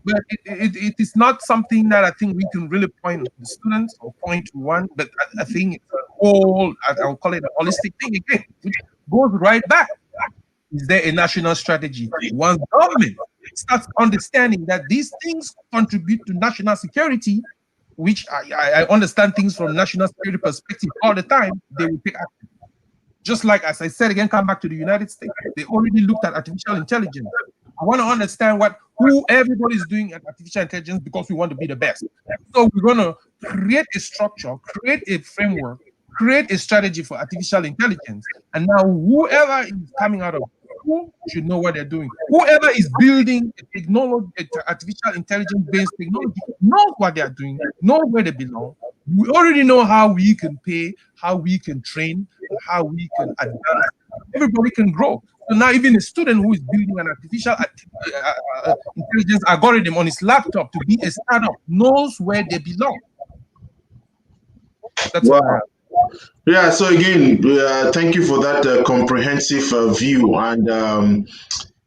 But it is not something that I think we can really point to the students or point to one. But I think it's a whole, I'll call it a holistic thing again, which goes right back. Is there a national strategy? Once government starts understanding that these things contribute to national security, which I understand things from national security perspective all the time, they will take action. Just like, as I said again, come back to the United States. They already looked at artificial intelligence. I want to understand who everybody is doing at artificial intelligence because we want to be the best. So we're going to create a structure, create a framework, create a strategy for artificial intelligence. And now whoever is coming out of who should know what they're doing. Whoever is building a technology, artificial intelligence based technology, knows what they are doing, knows where they belong. We already know how we can pay, how we can train, and how we can advance. Everybody can grow. So now even a student who is building an artificial intelligence algorithm on his laptop to be a startup knows where they belong. That's what I Wow. have. Yeah, so again, thank you for that comprehensive view. And,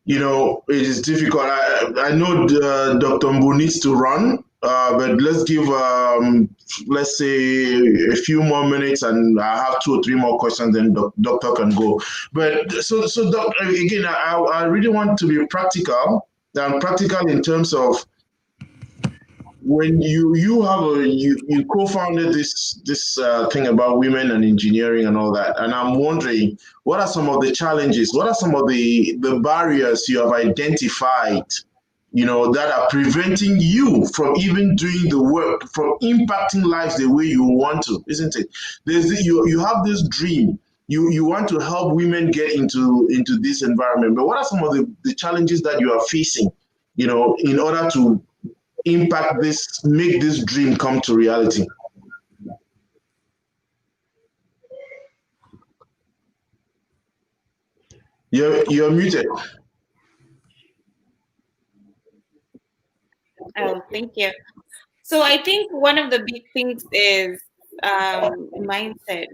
it is difficult. I know Dr. Mbu needs to run, but let's give, let's say, a few more minutes, and I have two or three more questions, then Doctor can go. But so doc, again, I really want to be practical, and practical in terms of when you co-founded this thing about women and engineering and all that, and I'm wondering what are some of the challenges, what are some of the barriers you have identified, that are preventing you from even doing the work, from impacting lives the way you want to, isn't it? You have this dream. You want to help women get into this environment, but what are some of the challenges that you are facing, in order to impact this, make this dream come to reality? You're muted. Oh, thank you. So I think one of the big things is mindset.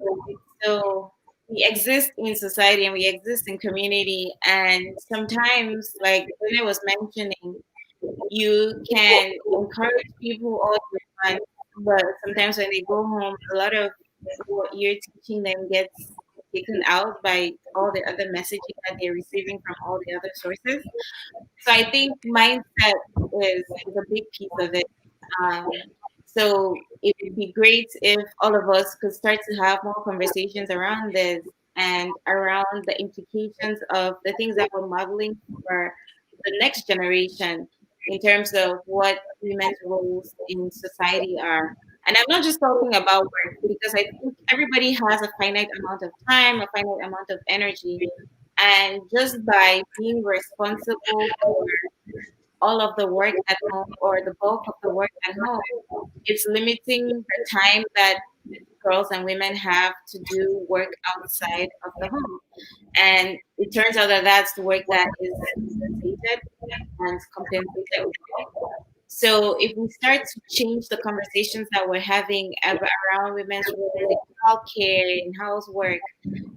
So we exist in society and we exist in community, and sometimes, like when I was mentioning, you can encourage people all you want, but sometimes when they go home, a lot of what you're teaching them gets taken out by all the other messaging that they're receiving from all the other sources. So I think mindset is a big piece of it. So it would be great if all of us could start to have more conversations around this and around the implications of the things that we're modeling for the next generation in terms of what women's roles in society are. And I'm not just talking about work because I think everybody has a finite amount of time, a finite amount of energy. And just by being responsible for all of the work at home or the bulk of the work at home, it's limiting the time that girls and women have to do work outside of the home. And it turns out that that's the work that is compensated and compensated well. So if we start to change the conversations that we're having around women's roles in childcare, in housework,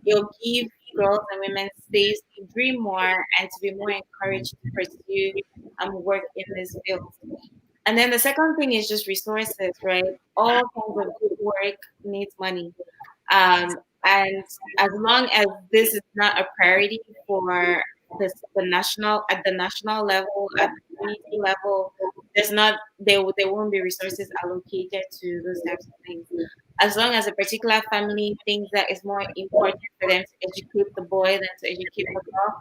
it'll give girls and women's space to dream more and to be more encouraged to pursue work in this field. And then the second thing is just resources, right? All kinds of good work needs money. And as long as this is not a priority for the national at the national level, at the community level, there's not there won't be resources allocated to those types of things. As long as a particular family thinks that it's more important for them to educate the boy than to educate the girl,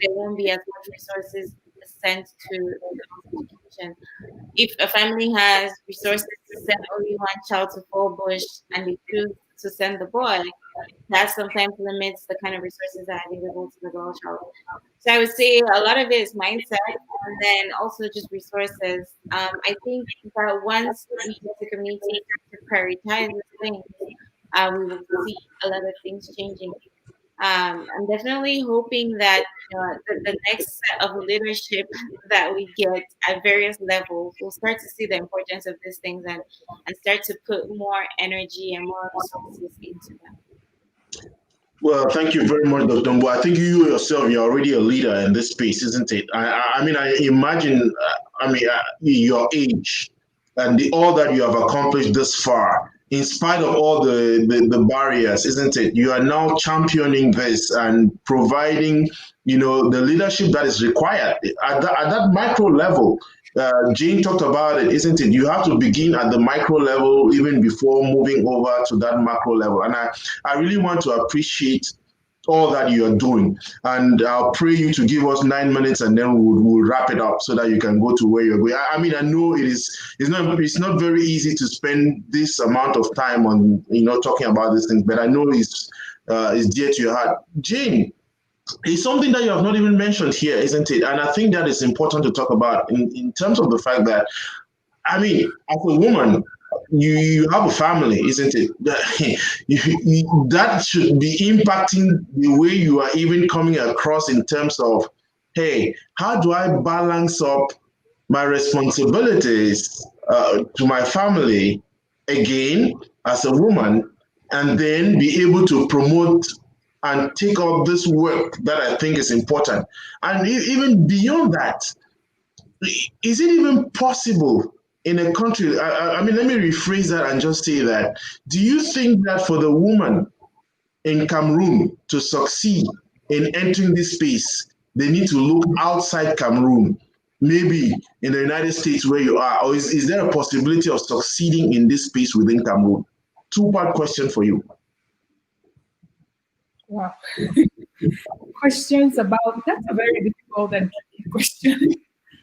there won't be as much resources sent to the girl's education. If a family has resources to send only one child to Full Bush and they choose to send the boy, that sometimes limits the kind of resources that are available to the girl child. So I would say a lot of it is mindset and then also just resources. I think that once we as a community start to prioritize these things, we will see a lot of things changing. I'm definitely hoping that the next set of leadership that we get at various levels will start to see the importance of these things and start to put more energy and more resources into them. Well, thank you very much, Dr. Mbu. I think you yourself, you're already a leader in this space, isn't it? I mean, I imagine, your age and all that you have accomplished this far, in spite of all the barriers, isn't it? You are now championing this and providing, the leadership that is required at that micro level. Jane talked about it, isn't it? You have to begin at the micro level even before moving over to that macro level. And I really want to appreciate all that you are doing. And I'll pray you to give us 9 minutes and then we'll wrap it up so that you can go to where you're going. I mean, I know it's not very easy to spend this amount of time on, talking about these things, but I know it's dear to your heart. Jane, it's something that you have not even mentioned here, isn't it? And I think that is important to talk about in terms of the fact that, I mean, as a woman, you have a family, isn't it? That should be impacting the way you are even coming across in terms of, hey, how do I balance up my responsibilities to my family again as a woman, and then be able to promote and take up this work that I think is important. And even beyond that, is it even possible in a country? I mean, let me rephrase that and just say that. Do you think that for the woman in Cameroon to succeed in entering this space, they need to look outside Cameroon, maybe in the United States where you are? Or is there a possibility of succeeding in this space within Cameroon? Two-part question for you. Wow. Questions about that's a very difficult and tricky question.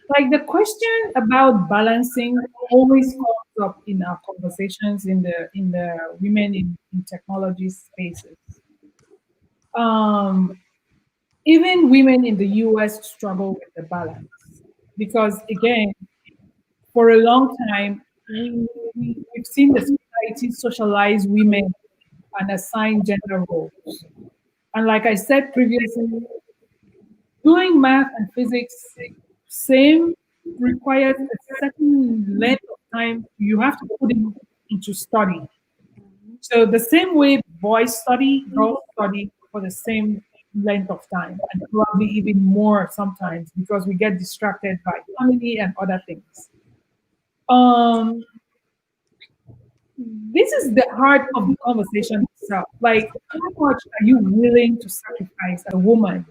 Like the question about balancing always comes up in our conversations in the women in technology spaces. Um, Even women in the US struggle with the balance because again, for a long time, we've seen the society socialize women and assign gender roles. And like I said previously, doing math and physics same requires a certain length of time you have to put into study. So the same way boys study, girls study for the same length of time, and probably even more sometimes because we get distracted by family and other things. Um, this is the heart of the conversation itself. Like, how much are you willing to sacrifice as a woman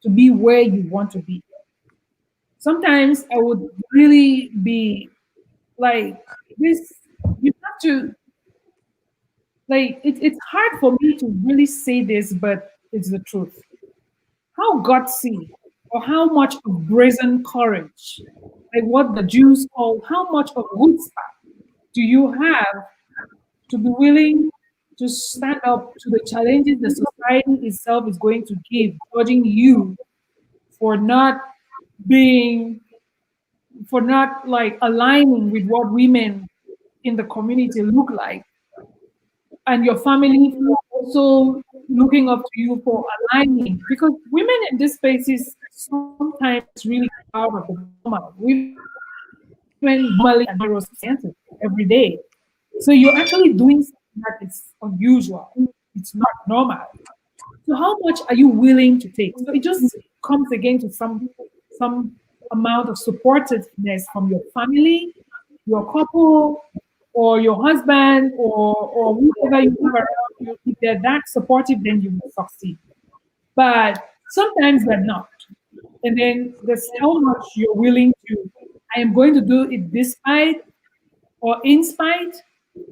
to be where you want to be? Sometimes I would really be like, this, you have to, like, it's hard for me to really say this, but it's the truth. How gutsy or how much of brazen courage, like what the Jews call, how much of chutzpah do you have to be willing to stand up to the challenges the society itself is going to give, judging you for not being, for not like aligning with what women in the community look like, and your family for also looking up to you for aligning, because women in this spaces sometimes really out of the normal. Women normally and neuroscientists every day. So you're actually doing something that is unusual. It's not normal. So how much are you willing to take? So it just comes again to some amount of supportiveness from your family, your couple, or your husband, or whoever you have around you. If they're that supportive, then you will succeed. But sometimes they're not. And then there's how much you're willing to, I am going to do it despite or in spite,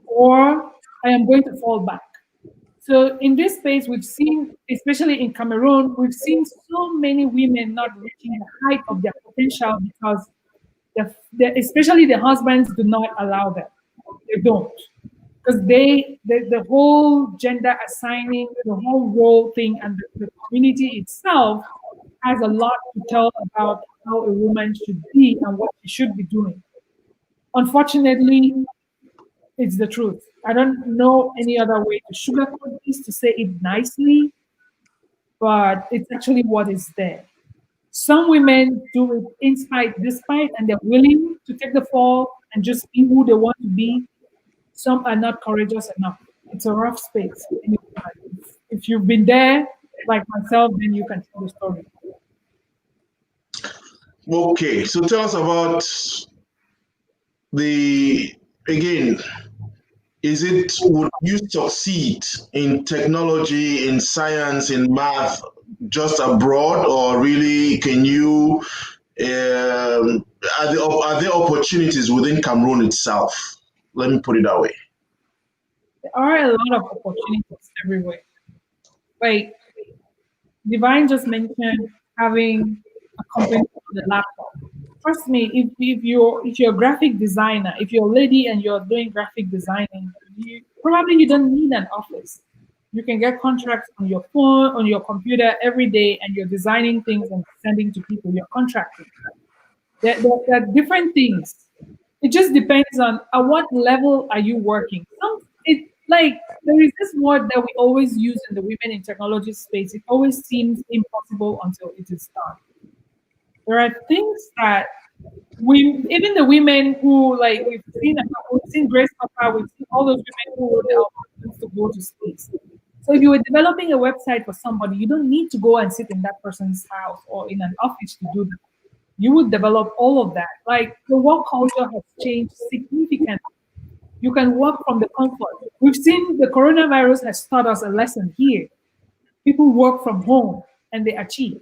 or I am going to fall back. So in this space, we've seen, especially in Cameroon, we've seen so many women not reaching the height of their potential because especially the husbands do not allow them. They don't. Because the whole gender assigning, the whole role thing, and the community itself has a lot to tell about how a woman should be and what she should be doing. Unfortunately, it's the truth. I don't know any other way to sugarcoat this, to say it nicely, but it's actually what is there. Some women do it in spite, despite, and they're willing to take the fall and just be who they want to be. Some are not courageous enough. It's a rough space. If you've been there, like myself, then you can tell the story. Okay, so tell us about again, would you succeed in technology, in science, in math just abroad, or really can you, are there opportunities within Cameroon itself? Let me put it that way. There are a lot of opportunities everywhere. Like Divine just mentioned having a company on the laptop. Trust me, if you're a graphic designer, if you're a lady and you're doing graphic designing, you don't need an office. You can get contracts on your phone, on your computer every day, and you're designing things and sending to people. You're contracting. There are different things. It just depends on at what level are you working. It like there is this word that we always use in the women in technology space. It always seems impossible until it is done. There are things that even the women who like we've seen Grace Papa, we've seen all those women who wrote the albums to go to space. So if you were developing a website for somebody, you don't need to go and sit in that person's house or in an office to do that. You would develop all of that. Like the work culture has changed significantly. You can work from the comfort. We've seen the coronavirus has taught us a lesson here. People work from home and they achieve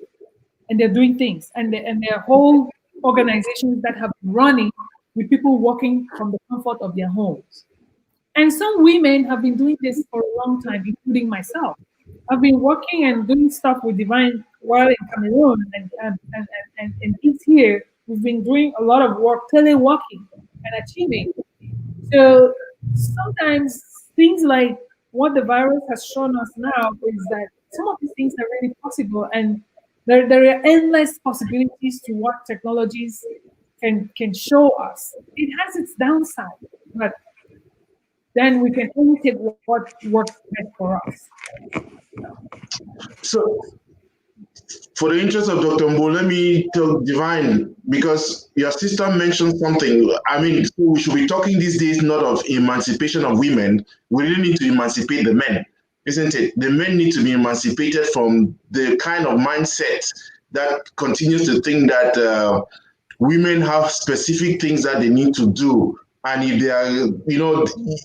and they're doing things and there are whole organizations that have been running with people working from the comfort of their homes. And some women have been doing this for a long time, including myself. I've been working and doing stuff with Divine while in Cameroon and it's here. We've been doing a lot of work, teleworking and achieving. So sometimes things like what the virus has shown us now is that some of these things are really possible, and there are endless possibilities to what technologies can show us. It has its downside, but then we can only take what works best for us. So, for the interest of Dr. Mbu, let me tell Divine, because your sister mentioned something. I mean, so we should be talking these days not of emancipation of women. We really need to emancipate the men, isn't it? The men need to be emancipated from the kind of mindset that continues to think that women have specific things that they need to do. And if they are,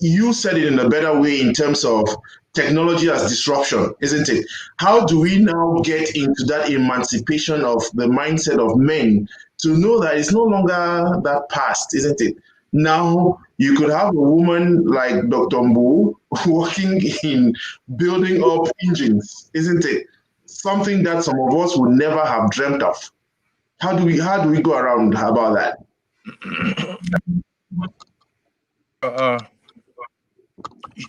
you said it in a better way in terms of technology as disruption, isn't it? How do we now get into that emancipation of the mindset of men to know that it's no longer that past, isn't it? Now you could have a woman like Dr. Mbu working in building up engines, isn't it? Something that some of us would never have dreamt of. How do we go around about that?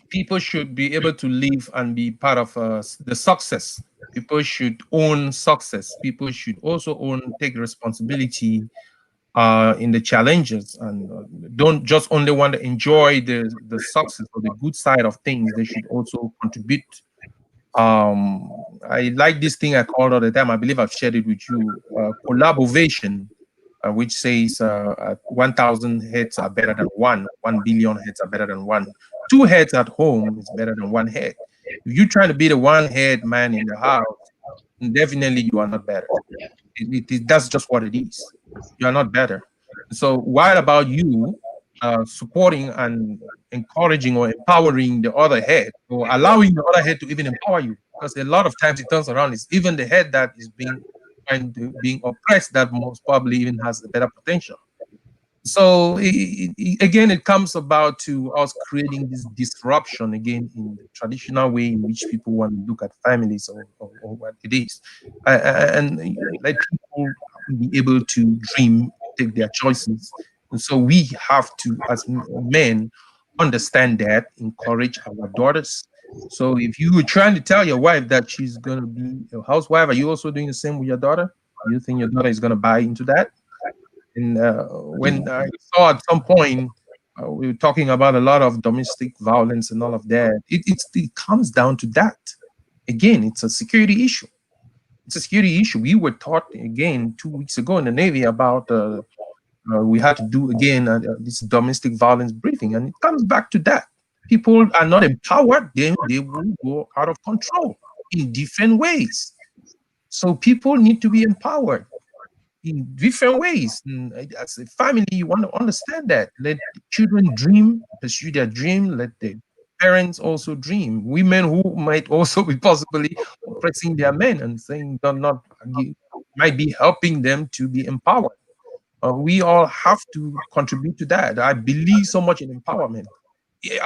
People should be able to live and be part of the success. People should own success. People should also take responsibility in the challenges, and don't just only want to enjoy the success or the good side of things. They should also contribute. I like this thing I called all the time. I believe I've shared it with you. Collaboration, which says 1,000 heads are better than one. 1 billion heads are better than one. 2 heads at home is better than 1 head. If you're trying to be the one head man in the house, definitely you are not better. That's just what it is. You are not better. So what about you supporting and encouraging or empowering the other head, or allowing the other head to even empower you? Because a lot of times it turns around. It's even the head that is being oppressed that most probably even has a better potential. So again, it comes about to us creating this disruption again in the traditional way in which people want to look at families, or what it is, and let people be able to dream, take their choices. And so we have to, as men, understand that, encourage our daughters. So if you were trying to tell your wife that she's going to be a housewife, are you also doing the same with your daughter? Do you think your daughter is going to buy into that? And when I saw at some point, we were talking about a lot of domestic violence and all of that. It comes down to that. Again, it's a security issue. It's a security issue. We were taught again 2 weeks ago in the Navy about we had to do again this domestic violence briefing, and it comes back to that. People are not empowered; they will go out of control in different ways. So people need to be empowered in different ways. And as a family, you want to understand that. Let children dream, pursue their dream. Let the parents also dream. Women who might also be possibly oppressing their men and saying they're not, might be helping them to be empowered. We all have to contribute to that. I believe so much in empowerment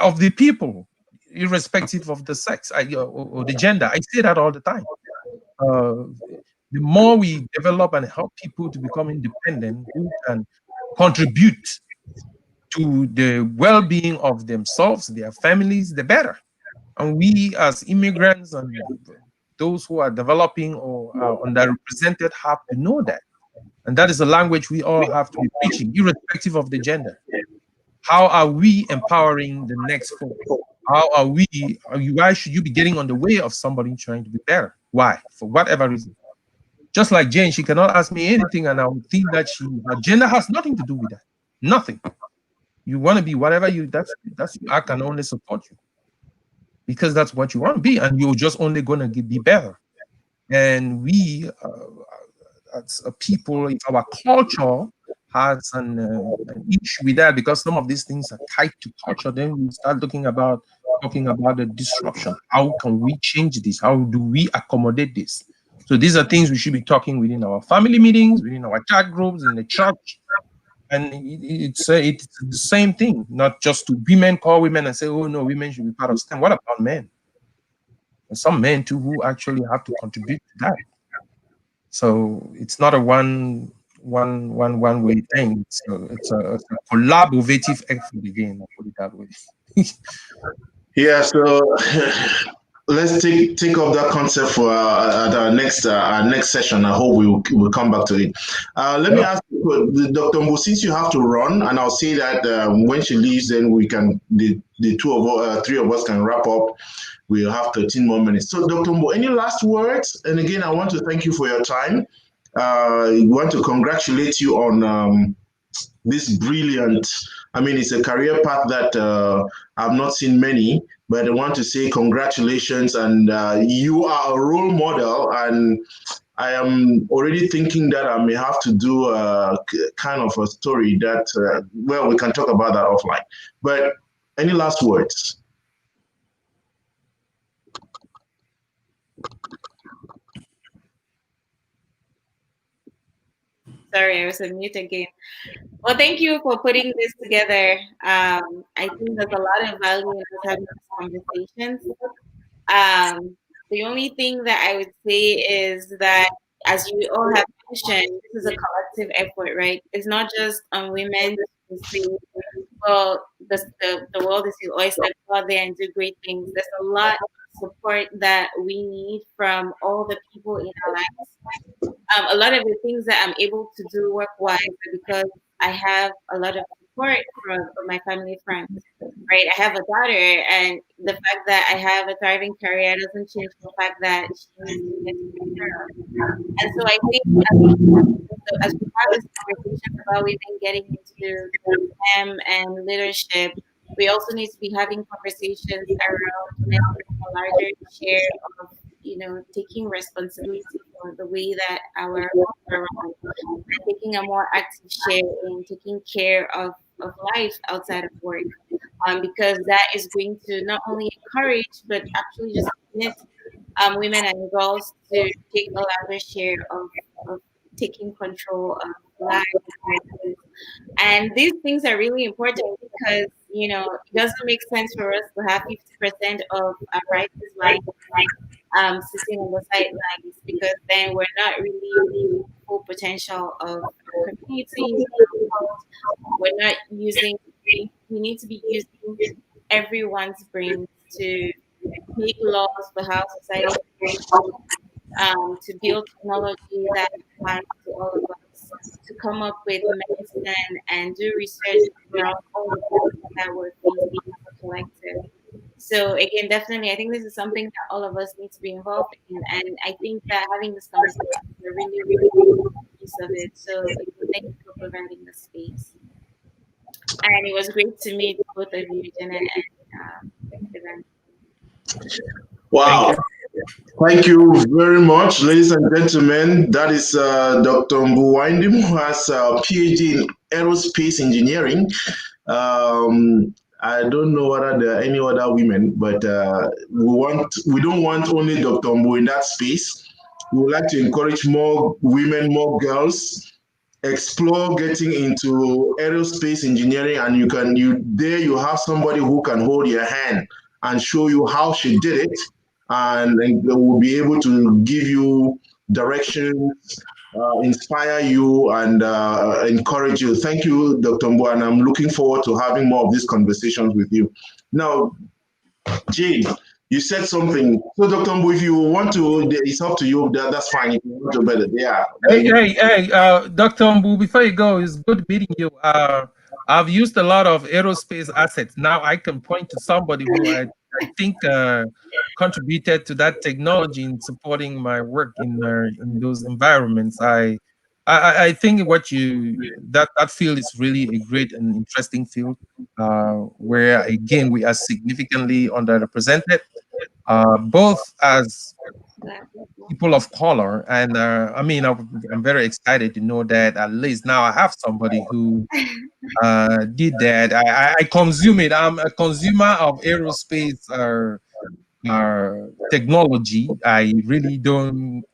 of the people, irrespective of the sex or the gender. I say that all the time. Uh, the more we develop and help people to become independent, who can contribute to the well-being of themselves, their families, the better. And we as immigrants and those who are developing or are underrepresented have to know that. And that is the language we all have to be preaching, irrespective of the gender. How are we empowering the next folk? How are we, why should you be getting on the way of somebody trying to be better? Why? For whatever reason. Just like Jane, she cannot ask me anything, and I would think that her gender has nothing to do with that. Nothing. You want to be whatever that's I can only support you because that's what you want to be, and you're just only gonna be better. And we, as a people, if our culture has an issue with that, because some of these things are tied to culture, then we start talking about the disruption. How can we change this? How do we accommodate this? So these are things we should be talking within our family meetings, within our chat groups, in the church. And it's the same thing, not just to women call women and say, oh no, women should be part of STEM. What about men? And some men too who actually have to contribute to that. So it's not a one way thing. It's a collaborative effort again. I'll put it that way. Yeah, so let's take up that concept for at our next session. I hope we'll come back to it. Let me ask you, Dr. Mbu, since you have to run, and I'll say that when she leaves, then we can the three of us can wrap up. We'll have 13 more minutes. So, Dr. Mbu, any last words? And again, I want to thank you for your time. I want to congratulate you on this brilliant, I mean, it's a career path that I've not seen many, but I want to say congratulations. And you are a role model. And I am already thinking that I may have to do a kind of a story that, well, we can talk about that offline. But any last words? Sorry, I was on mute again. Well, thank you for putting this together. I think there's a lot of value in us having these conversations. The only thing that I would say is that, as you all have mentioned, this is a collective effort, right? It's not just on women to say, well, the world is your oyster, go out there and do great things. There's a lot of support that we need from all the people in our lives. A lot of the things that I'm able to do work-wise are because I have a lot of support from my family friends, right? I have a daughter, and the fact that I have a thriving career doesn't change the fact that she needs to get taken care of. And so I think as we have this conversation about women getting into STEM and leadership, We also need to be having conversations around connecting a larger share of, taking responsibility for the way that our homes are run, and taking a more active share in taking care of life outside of work. Because that is going to not only encourage but actually just commit women and girls to take a larger share of taking control of life choices. And these things are really important because, it doesn't make sense for us to have 50% of our rights lying sitting on the sidelines, because then we're not really using the full potential of our communities, our world. We're not using, we need to be using everyone's brains to make laws for how society functions, to build technology that applies to all of us, to come up with medicine and do research around all the problems that we're facing as a collective. So again, definitely, I think this is something that all of us need to be involved in, and I think that having this conversation is a really, really important piece of it. So again, thank you for providing the space, and it was great to meet both of you, Janet and Divine. Thank Wow. you. Thank you very much, ladies and gentlemen. That is Dr. Mbu Waindim, who has a PhD in aerospace engineering. I don't know whether there are any other women, but we don't want only Dr. Mbu in that space. We would like to encourage more women, more girls explore getting into aerospace engineering, and you have somebody who can hold your hand and show you how she did it, and they will be able to give you directions, inspire you, and encourage you. Thank you, Dr. Mbu, and I'm looking forward to having more of these conversations with you. Now, Jane, you said something. So, Dr. Mbu, if you want to, it's up to you. That's fine. If you want to, but yeah. Hey, Dr. Mbu, before you go, it's good meeting you. I've used a lot of aerospace assets. Now I can point to somebody who I think contributed to that technology in supporting my work in those environments. I think what that field is really a great and interesting field, where again we are significantly underrepresented, both as people of color. And I mean, I'm very excited to know that at least now I have somebody who did that. I consume it. I'm a consumer of aerospace technology. I really don't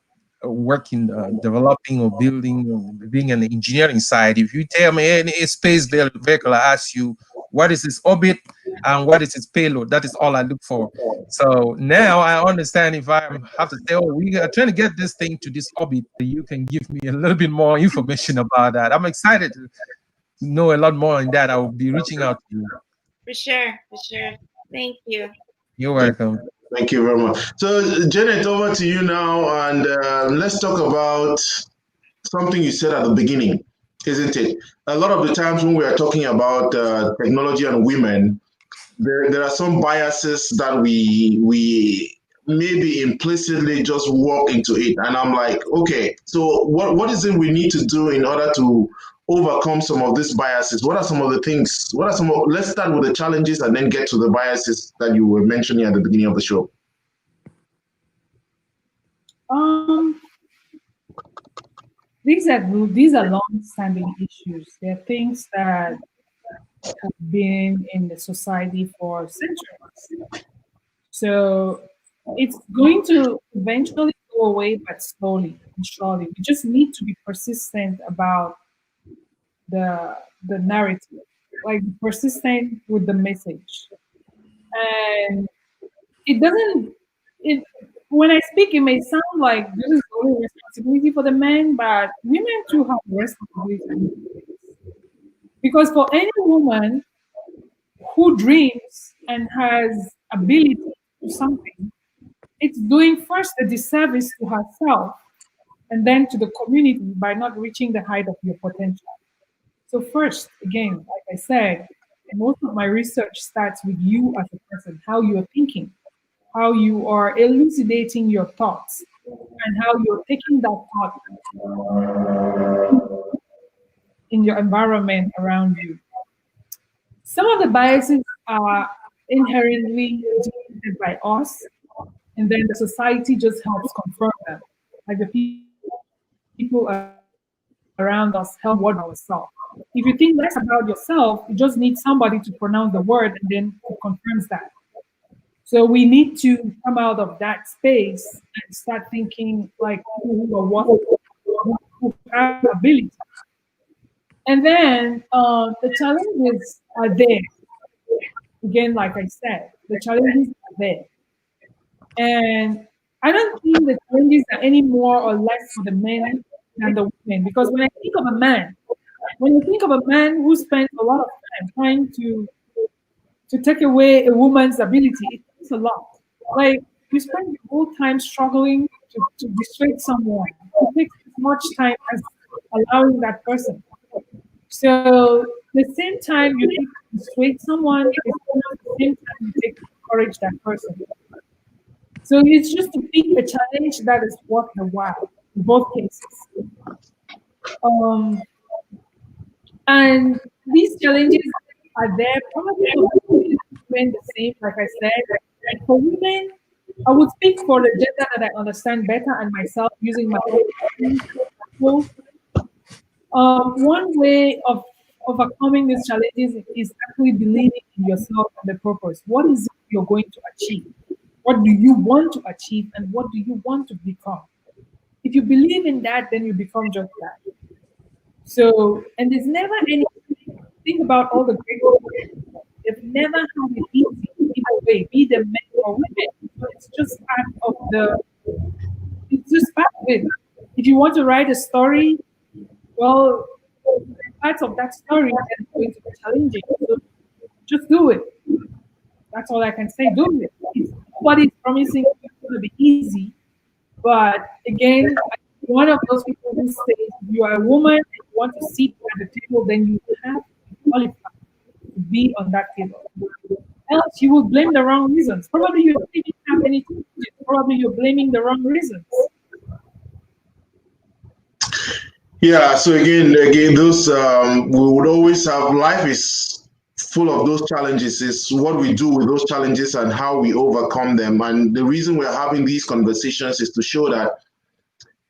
work in developing or building or being an engineering side. If you tell me any space vehicle, I ask you what is its orbit and what is its payload. That is all I look for. So now I understand if I have to say, oh, we are trying to get this thing to this orbit, you can give me a little bit more information about that. I'm excited to know a lot more in that. I will be reaching out to you. For sure, for sure. Thank you. You're welcome. Thank you very much. So, Janet, over to you now, and let's talk about something you said at the beginning, isn't it? A lot of the times when we are talking about technology and women, there are some biases that we maybe implicitly just walk into it, and I'm like, okay, so what is it we need to do in order to overcome some of these biases? What are some of the things? Let's start with the challenges and then get to the biases that you were mentioning at the beginning of the show. Um, these are long-standing issues. They're things that have been in the society for centuries. So it's going to eventually go away, but slowly and surely. We just need to be persistent about the narrative, like persistent with the message. And it doesn't it when I speak, it may sound like this is only responsibility for the men, but women too have responsibility. Because for any woman who dreams and has ability to do something, it's doing first a disservice to herself and then to the community by not reaching the height of your potential. So first, again, like I said, most of my research starts with you as a person, how you're thinking, how you are elucidating your thoughts, and how you're taking that thought in your environment around you. Some of the biases are inherently generated by us, and then the society just helps confirm them. Like the people around us help confirm what we think about ourselves. If you think less about yourself, you just need somebody to pronounce the word, and then it confirms that. So we need to come out of that space and start thinking like people who are worth, who have ability. And then the challenges are there. Again, like I said, the challenges are there. And I don't think the challenges are any more or less for the men than the women. Because when I think of a man, when you think of a man who spends a lot of time trying to take away a woman's ability, it takes a lot. Like you spend your whole time struggling to dissuade someone. It takes as much time as allowing that person. So the same time you take to dissuade someone is almost the same time you take to encourage that person. So it's just to pick a challenge that is worth the while in both cases. Um, and these challenges are there probably for women the same, like I said. And for women, I would speak for the gender that I understand better and myself using my own example. One way of overcoming these challenges is actually believing in yourself and the purpose. What is it you're going to achieve? What do you want to achieve and what do you want to become? If you believe in that, then you become just that. So, and there's never any, think about all the great people. They've never had it easy either way, be the men or women. So it's just part of the, it's just part of it. If you want to write a story, well, parts of that story that is going to be challenging. So just do it. That's all I can say. Do it. Nobody's promising it's going to be easy. But again, I'm one of those people who say if you are a woman and you want to sit at the table, then you have to qualify to be on that table. Else you will blame the wrong reasons. Probably you don't even have anything. Probably you're blaming the wrong reasons. Yeah, so again, those we would always have life is full of those challenges. Is what we do with those challenges and how we overcome them. And the reason we're having these conversations is to show that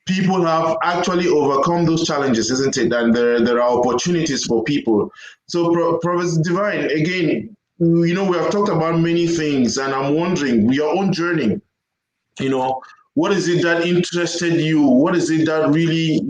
people have actually overcome those challenges, isn't it? And there are opportunities for people. So, Professor Divine, again, we have talked about many things, and I'm wondering your own journey. What is it that interested you? What is it that really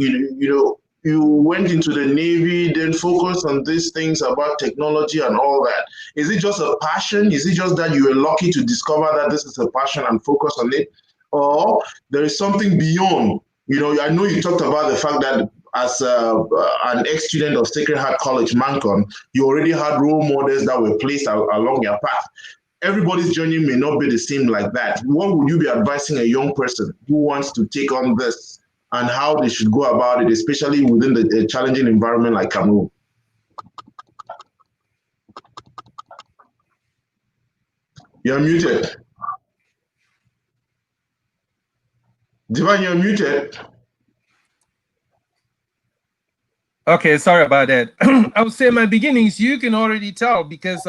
you went into the Navy, then focused on these things about technology and all that? Is it just a passion? Is it just that you were lucky to discover that this is a passion and focus on it? Or there is something beyond? I know you talked about the fact that as an ex-student of Sacred Heart College, Mancon, you already had role models that were placed along your path. Everybody's journey may not be the same like that. What would you be advising a young person who wants to take on this and how they should go about it, especially within a challenging environment like Cameroon? You're muted. Divine, you're muted. Okay, sorry about that. I would say my beginnings, you can already tell because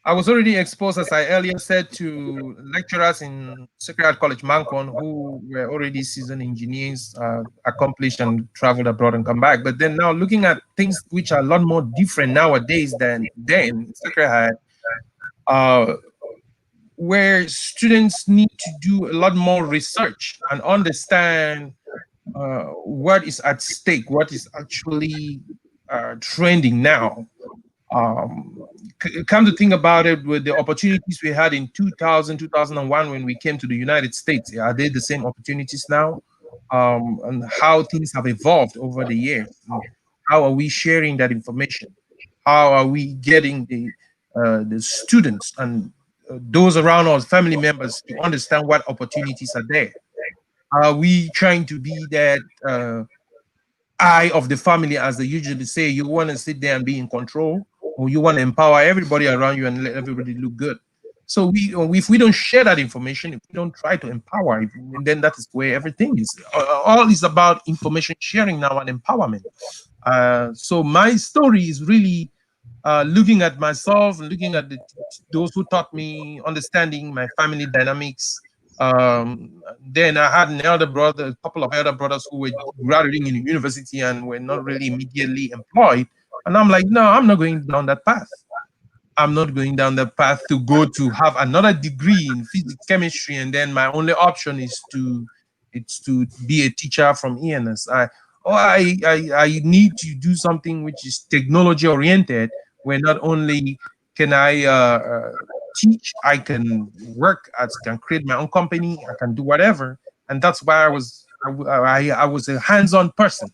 I was already exposed, as I earlier said, to lecturers in Sacred Heart College, Mancon, who were already seasoned engineers, accomplished and traveled abroad and come back. But then now looking at things which are a lot more different nowadays than then, Sacred Heart, where students need to do a lot more research and understand what is at stake, what is actually trending now. Come to think about it, with the opportunities we had in 2000, 2001 when we came to the United States, are they the same opportunities now? And how things have evolved over the years. And how are we sharing that information? How are we getting the students and those around us, family members, to understand what opportunities are there? Are we trying to be that eye of the family, as they usually say? You want to sit there and be in control, or you want to empower everybody around you and let everybody look good? So if we don't share that information, if we don't try to empower, and then that is where everything is. All is about information sharing now and empowerment. So my story is really looking at myself, looking at those who taught me, understanding my family dynamics. Then I had an elder brother, a couple of elder brothers who were graduating in university and were not really immediately employed. And I'm like, no, I'm not going down that path. I'm not going down the path to go to have another degree in physics, chemistry, and then my only option is to be a teacher from ENS. I need to do something which is technology oriented, where not only can I teach, I can work, I can create my own company, I can do whatever, and that's why I was a hands-on person.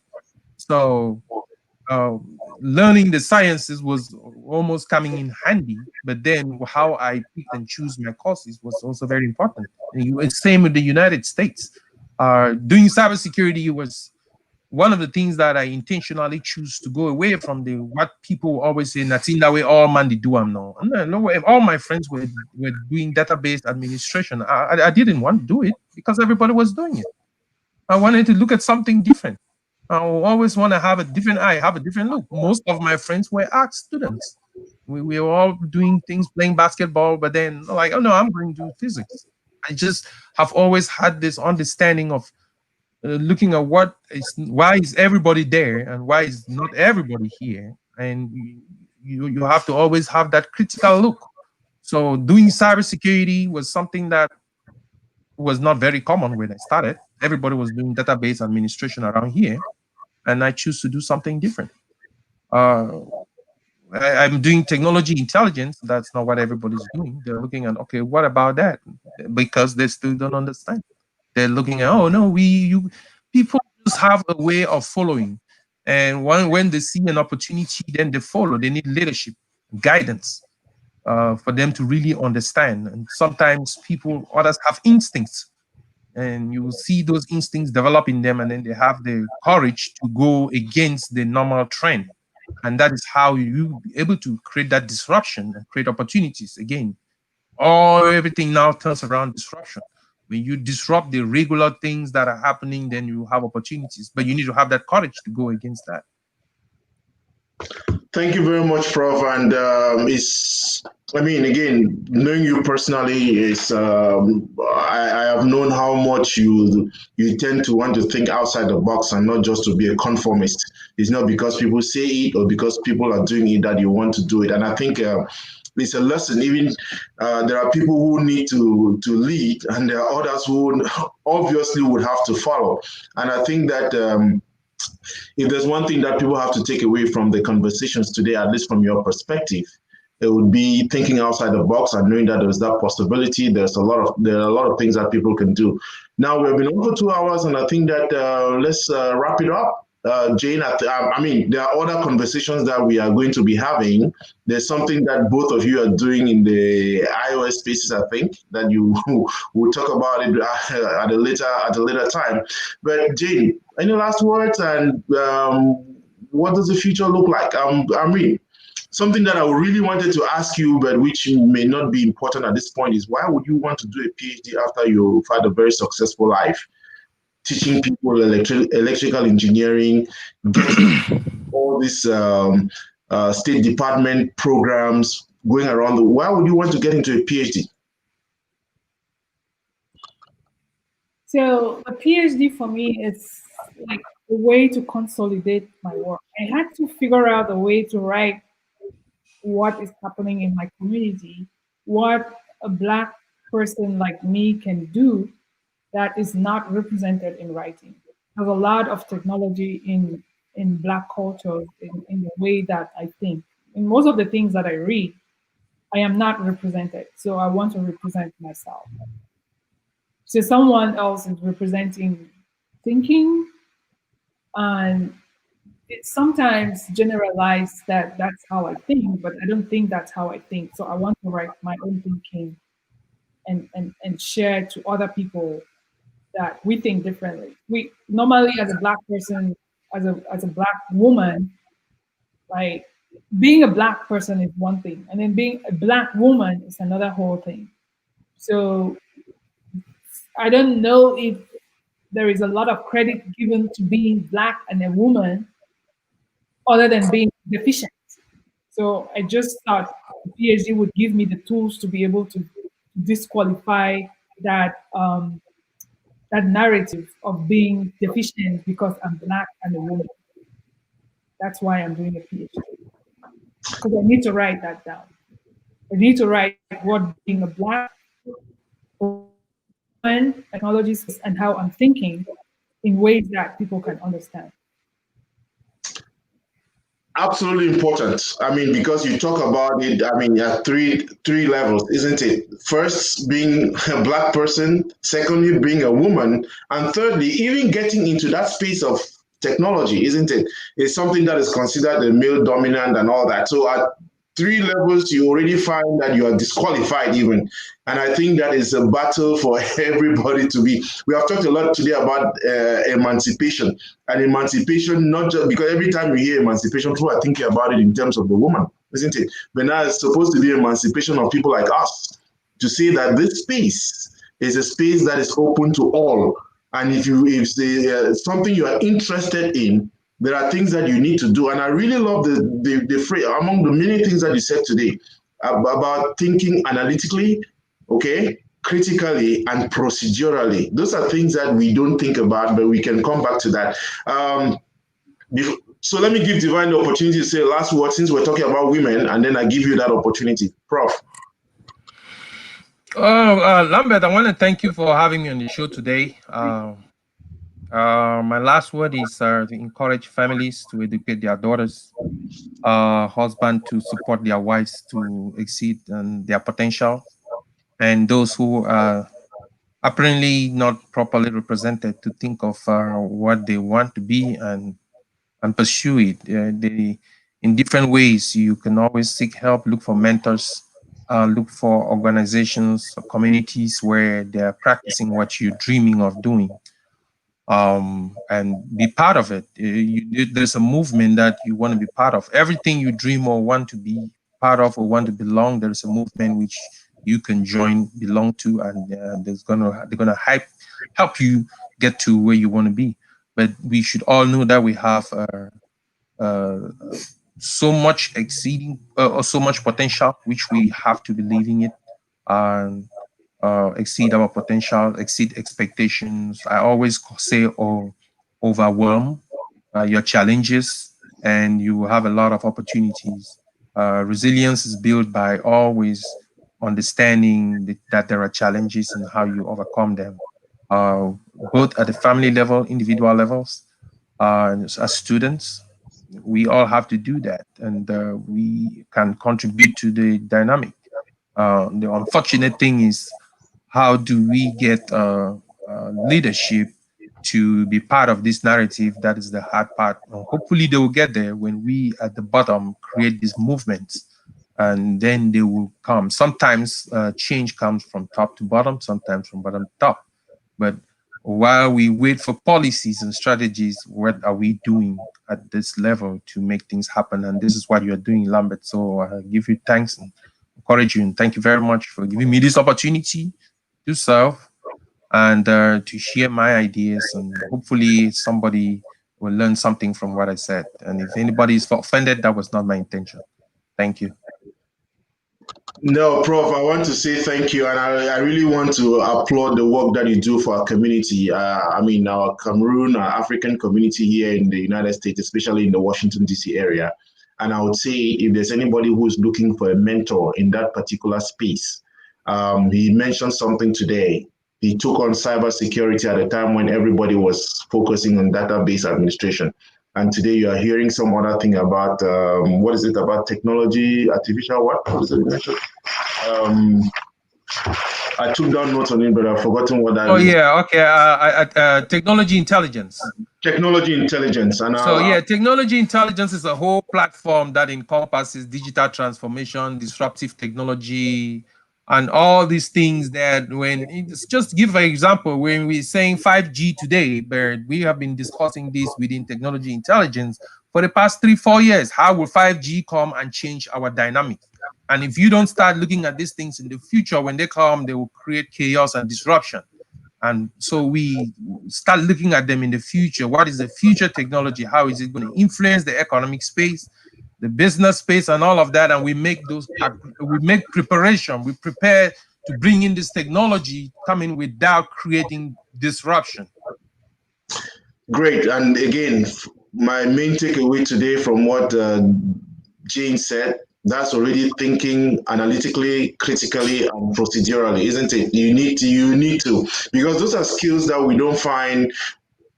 So learning the sciences was almost coming in handy, but then how I picked and choose my courses was also very important. And same with the United States. Doing cybersecurity was one of the things that I intentionally choose to go away from the what people always say, "That's in that way all man they do am no." No, no, all my friends were doing database administration. I didn't want to do it because everybody was doing it. I wanted to look at something different. I always want to have a different eye, have a different look. Most of my friends were art students. We were all doing things, playing basketball, but then like, oh no, I'm going to do physics. I just have always had this understanding of looking at why is everybody there and why is not everybody here, and you have to always have that critical look. So doing cybersecurity was something that was not very common when I started. Everybody was doing database administration around here, and I choose to do something different. Uh, I'm doing technology intelligence. That's not what everybody's doing. They're looking at, okay, what about that? Because they still don't understand. They're looking at, oh no, people just have a way of following, and when they see an opportunity, then they follow. They need leadership, guidance, for them to really understand. And sometimes others have instincts, and you will see those instincts develop in them, and then they have the courage to go against the normal trend, and that is how you be able to create that disruption and create opportunities again. Everything now turns around disruption. When you disrupt the regular things that are happening, then you have opportunities, but you need to have that courage to go against that. Thank you very much, Prof. And I mean, again, knowing you personally is, I have known how much you tend to want to think outside the box and not just to be a conformist. It's not because people say it or because people are doing it that you want to do it. And I think it's a lesson. Even there are people who need to lead, and there are others who obviously would have to follow. And I think that. If there's one thing that people have to take away from the conversations today, at least from your perspective, it would be thinking outside the box and knowing that there's that possibility. There are a lot of things that people can do. Now we've been over 2 hours, and I think that let's wrap it up. Jane, I mean, there are other conversations that we are going to be having. There's something that both of you are doing in the iOS spaces, I think, that you will talk about it at a later time. But Jane, any last words, and what does the future look like? I mean, something that I really wanted to ask you, but which may not be important at this point, is why would you want to do a PhD after you've had a very successful life? Teaching people electrical engineering, getting all these State Department programs going around. Why would you want to get into a PhD? So a PhD for me is like a way to consolidate my work. I had to figure out a way to write what is happening in my community, what a Black person like me can do that is not represented in writing. There's a lot of technology in Black culture, in the way that I think. In most of the things that I read, I am not represented. So I want to represent myself. So someone else is representing thinking, and it's sometimes generalized that that's how I think, but I don't think that's how I think. So I want to write my own thinking and share to other people that we think differently. We normally, as a Black person, as a Black woman, like being a Black person is one thing, and then being a Black woman is another whole thing. So I don't know if there is a lot of credit given to being Black and a woman other than being deficient. So I just thought the PhD would give me the tools to be able to disqualify that that narrative of being deficient because I'm black and a woman. That's why I'm doing a PhD, because I need to write that down. I need to write what being a black woman, technology space, and how I'm thinking in ways that people can understand. Absolutely important. I mean, because you talk about it, I mean, at three levels, isn't it? First, being a black person. Secondly, being a woman, and thirdly, even getting into that space of technology, isn't it? It's something that is considered a male dominant and all that. So at three levels, you already find that you are disqualified even. And I think that is a battle for everybody to be. We have talked a lot today about emancipation, and emancipation, not just because every time we hear emancipation, people are thinking about it in terms of the woman, isn't it? But now it's supposed to be emancipation of people like us, to say that this space is a space that is open to all. And if something you are interested in, there are things that you need to do. And I really love the phrase among the many things that you said today about thinking analytically, okay, critically, and procedurally. Those are things that we don't think about, but we can come back to that. Um, so let me give Divine the opportunity to say last word since we're talking about women, and then I give you that opportunity. Prof. Oh, Lambert, I want to thank you for having me on the show today. My last word is to encourage families to educate their daughters, husbands to support their wives to exceed their potential, and those who are apparently not properly represented to think of what they want to be and pursue it. In different ways, you can always seek help, look for mentors, look for organizations or communities where they're practicing what you're dreaming of doing, and be part of it. There's a movement that you want to be part of. Everything you dream or want to be part of or want to belong, there's a movement which you can join, belong to, and they're gonna help you get to where you want to be. But we should all know that we have uh, so much exceeding or so much potential, which we have to believe in it and exceed our potential, exceed expectations. I always say, or overwhelm your challenges, and you will have a lot of opportunities. Resilience is built by always understanding that there are challenges and how you overcome them, both at the family level, individual levels, as students. We all have to do that, and we can contribute to the dynamic. The unfortunate thing is, how do we get leadership to be part of this narrative? That is the hard part. Hopefully, they will get there when we at the bottom create these movements, and then they will come. Sometimes change comes from top to bottom, sometimes from bottom to top. But while we wait for policies and strategies, what are we doing at this level to make things happen? And this is what you're doing, Lambert. So I give you thanks and encourage you, and thank you very much for giving me this opportunity to serve and to share my ideas. And hopefully somebody will learn something from what I said. And if anybody is offended, that was not my intention. Thank you. No, Prof, I want to say thank you, and I really want to applaud the work that you do for our community. I mean, our Cameroon, our African community here in the United States, especially in the Washington, D.C. area. And I would say if there's anybody who's looking for a mentor in that particular space, he mentioned something today. He took on cybersecurity at a time when everybody was focusing on database administration. And today you are hearing some other thing about what is it about technology, artificial what is it mentioned? Um, I took down notes on it, but I've forgotten what that Oh is. yeah, okay. Technology intelligence. Technology intelligence. And So yeah, technology intelligence is a whole platform that encompasses digital transformation, disruptive technology, and all these things that when it's just give an example, when we're saying 5G today, but we have been discussing this within technology intelligence for the past 3-4 years. How will 5G come and change our dynamics? And if you don't start looking at these things in the future, when they come, they will create chaos and disruption. And so we start looking at them in the future. What is the future technology? How is it going to influence the economic space? the business space and all of that, and we make preparation. We prepare to bring in this technology coming without creating disruption. Great. And again, my main takeaway today from what Jane said, that's already thinking analytically, critically, and procedurally, isn't it? You need to, because those are skills that we don't find.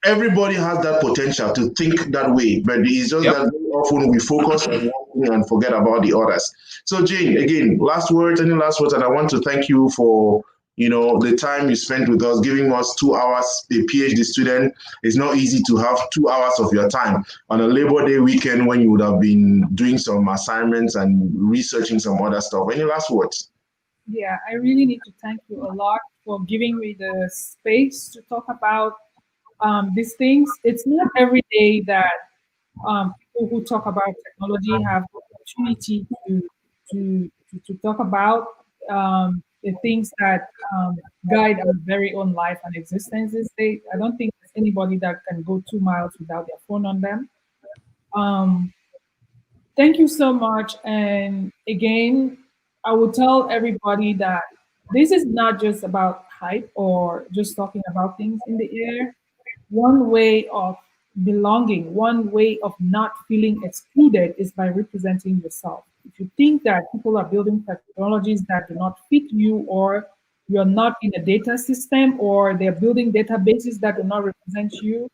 Everybody has that potential to think that way, but it's just that very often we focus on one thing and forget about the others. So Jane, again, any last words? And I want to thank you for the time you spent with us, giving us 2 hours. A PhD student, it's not easy to have 2 hours of your time on a Labor Day weekend when you would have been doing some assignments and researching some other stuff. Any last words? Yeah, I really need to thank you a lot for giving me the space to talk about these things. It's not every day that people who talk about technology have the opportunity to talk about the things that guide our very own life and existence these days. I don't think there's anybody that can go 2 miles without their phone on them. Thank you so much. And again, I will tell everybody that this is not just about hype or just talking about things in the air. One way of belonging, one way of not feeling excluded is by representing yourself. If you think that people are building technologies that do not fit you, or you're not in a data system, or they're building databases that do not represent you,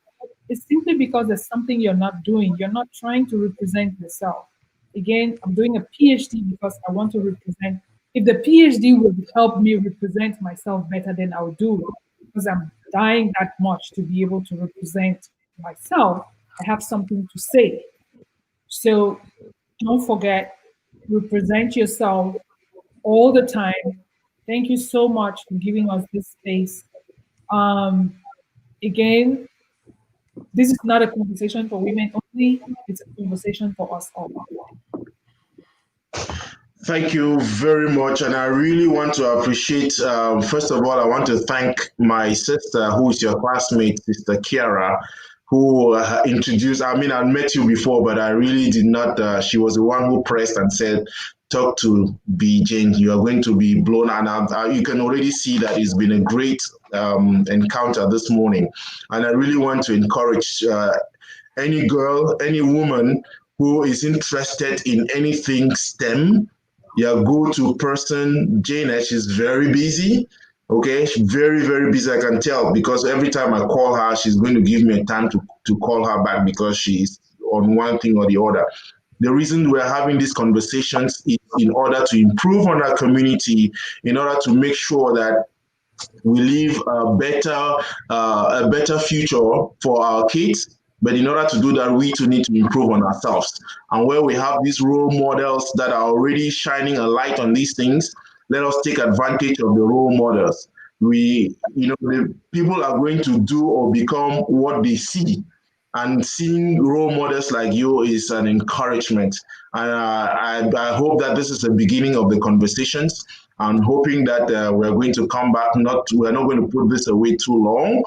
it's simply because there's something you're not doing. You're not trying to represent yourself. Again, I'm doing a PhD because I want to represent. If the PhD would help me represent myself better, then I'll do it, because I'm dying that much to be able to represent myself. I have something to say. So don't forget, represent yourself all the time. Thank you so much for giving us this space. Again, this is not a conversation for women only, it's a conversation for us all. Thank you very much. And I really want to appreciate, first of all, I want to thank my sister, who is your classmate, Sister Kiara, who introduced, I mean, I met you before, but I really did not, she was the one who pressed and said, talk to Bih Jane, you are going to be blown. And you can already see that it's been a great encounter this morning. And I really want to encourage any girl, any woman who is interested in anything STEM, your go-to person, Janet, she's very busy. Okay, she's very, very busy, I can tell, because every time I call her, she's going to give me a time to call her back because she's on one thing or the other. The reason we're having these conversations is in order to improve on our community, in order to make sure that we leave a better future for our kids. But in order to do that, we too need to improve on ourselves. And where we have these role models that are already shining a light on these things, let us take advantage of the role models. The people are going to do or become what they see. And seeing role models like you is an encouragement. And I hope that this is the beginning of the conversations. I'm hoping that we're going to come back. We're not going to put this away too long.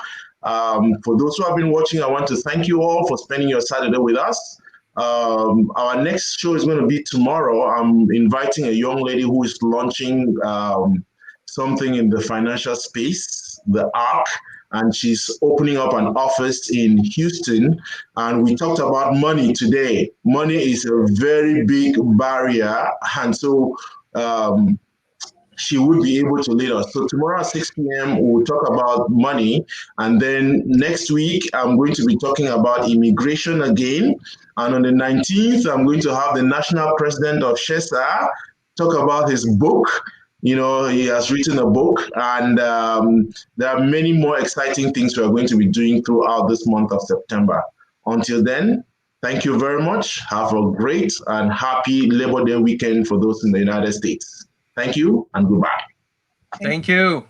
For those who have been watching, I want to thank you all for spending your Saturday with us. Our next show is going to be tomorrow. I'm inviting a young lady who is launching something in the financial space, the ARC, and she's opening up an office in Houston. And we talked about money today. Money is a very big barrier. And so she would be able to lead us. So tomorrow at 6 p.m., we'll talk about money. And then next week, I'm going to be talking about immigration again. And on the 19th, I'm going to have the national president of SHESA talk about his book. He has written a book, and there are many more exciting things we are going to be doing throughout this month of September. Until then, thank you very much. Have a great and happy Labor Day weekend for those in the United States. Thank you and goodbye. Thank you.